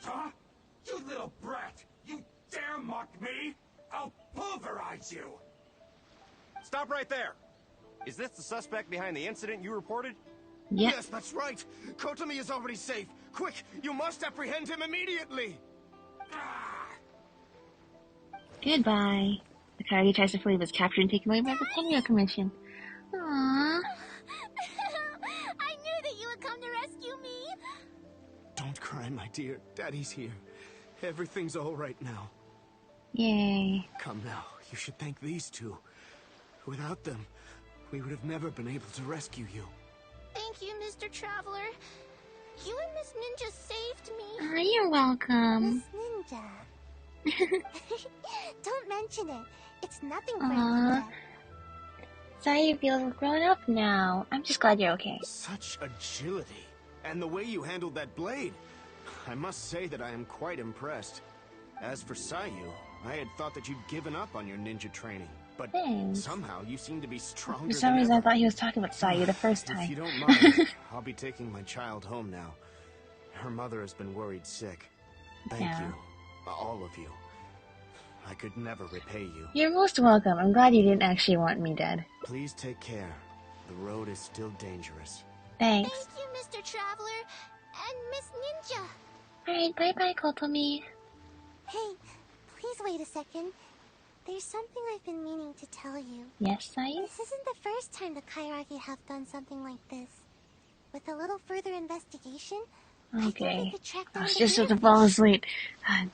Huh? You little brat! You dare mock me? I'll pulverize you! Stop right there! Is this the suspect behind the incident you reported? Yep. Yes, that's right. Kotomi is already safe. Quick, you must apprehend him immediately. Goodbye. The Karagi tries to flee but is captured and taken away by the Tenryou Commission. Aww. I knew that you would come to rescue me. Don't cry, my dear. Daddy's here. Everything's all right now. Yay. Come now, you should thank these two. Without them, we would have never been able to rescue you. Thank you, Mr. Traveler. You and Miss Ninja saved me. Oh, you're welcome. Miss Ninja. Don't mention it. It's nothing for Aw. Ninja. Sayu feels grown up now. I'm just glad you're okay. Such agility. And the way you handled that blade. I must say that I am quite impressed. As for Sayu, I had thought that you'd given up on your ninja training. But Thanks. somehow you seem to be stronger For some than reason, I ever. thought he was talking about Sayu the first If time. you don't mind, I'll be taking my child home now. Her mother has been worried sick. Thank Yeah. you. All of you. I could never repay you. You're most welcome. I'm glad you didn't actually want me dead. Please take care. The road is still dangerous. Thanks. Thank you, Mr. Traveler. And Miss Ninja. Alright, bye-bye, Kotomi. Hey, please wait a second. There's something I've been meaning to tell you. Yes, Sayu? This isn't the first time the Kairagi have done something like this. With a little further investigation, I think we Okay. could track I down was the just about to killer. fall asleep.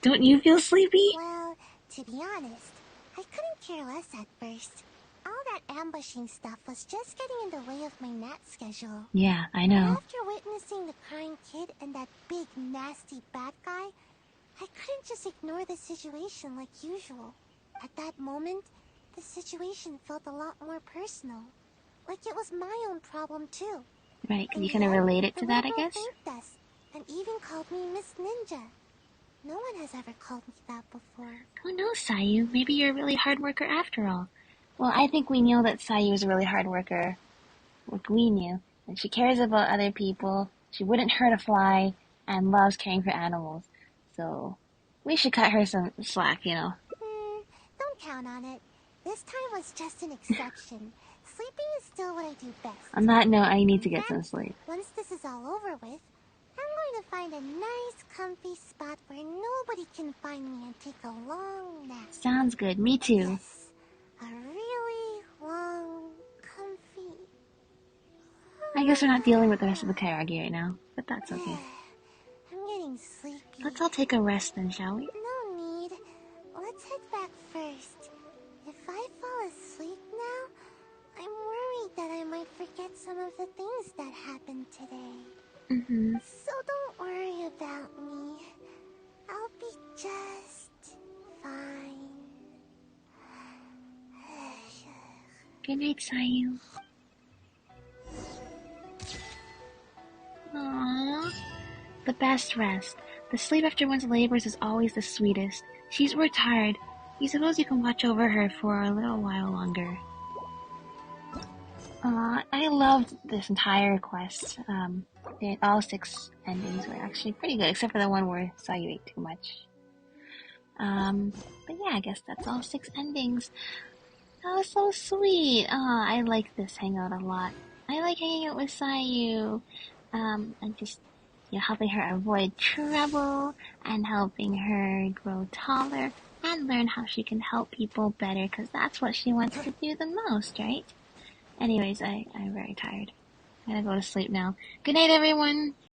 Don't you feel sleepy? Well, to be honest, I couldn't care less at first. All that ambushing stuff was just getting in the way of my nat schedule. Yeah, I But know. after witnessing the crying kid and that big, nasty bad guy, I couldn't just ignore the situation like usual. At that moment, the situation felt a lot more personal. Like it was my own problem too. Right, In you the kind of end, relate it the to little that, I girl guess? thanked us, and even called me Miss Ninja. No one has ever called me that before. Who knows, Sayu? Maybe you're a really hard worker after all. Well, I think we know that Sayu is a really hard worker. Like we knew. And she cares about other people. She wouldn't hurt a fly and loves caring for animals. So, we should cut her some slack, you know. Don't count on it. This time was just an exception. Sleeping is still what I do best. On that note, I need to In get fact, some sleep. once this is all over with, I'm going to find a nice, comfy spot where nobody can find me and take a long nap. Sounds good. Me too. Yes, a really long, comfy... I guess we're not dealing with the rest of the Kairagi right now, but that's okay. I'm getting sleepy. Let's all take a rest then, shall we? No need. Let's head back first. If I fall asleep now, I'm worried that I might forget some of the things that happened today. So don't worry about me. I'll be just fine. Good night, Sayu. Aww. The best rest. The sleep after one's labors is always the sweetest. She's retired. You suppose you can watch over her for a little while longer. I loved this entire quest. All 6 endings were actually pretty good, except for the one where Sayu ate too much. But yeah, I guess that's all 6 endings. That was so sweet. I like this hangout a lot. I like hanging out with Sayu. And just, helping her avoid trouble and helping her grow taller and learn how she can help people better, because that's what she wants to do the most, right? Anyways, I'm very tired. I gotta go to sleep now. Good night, everyone!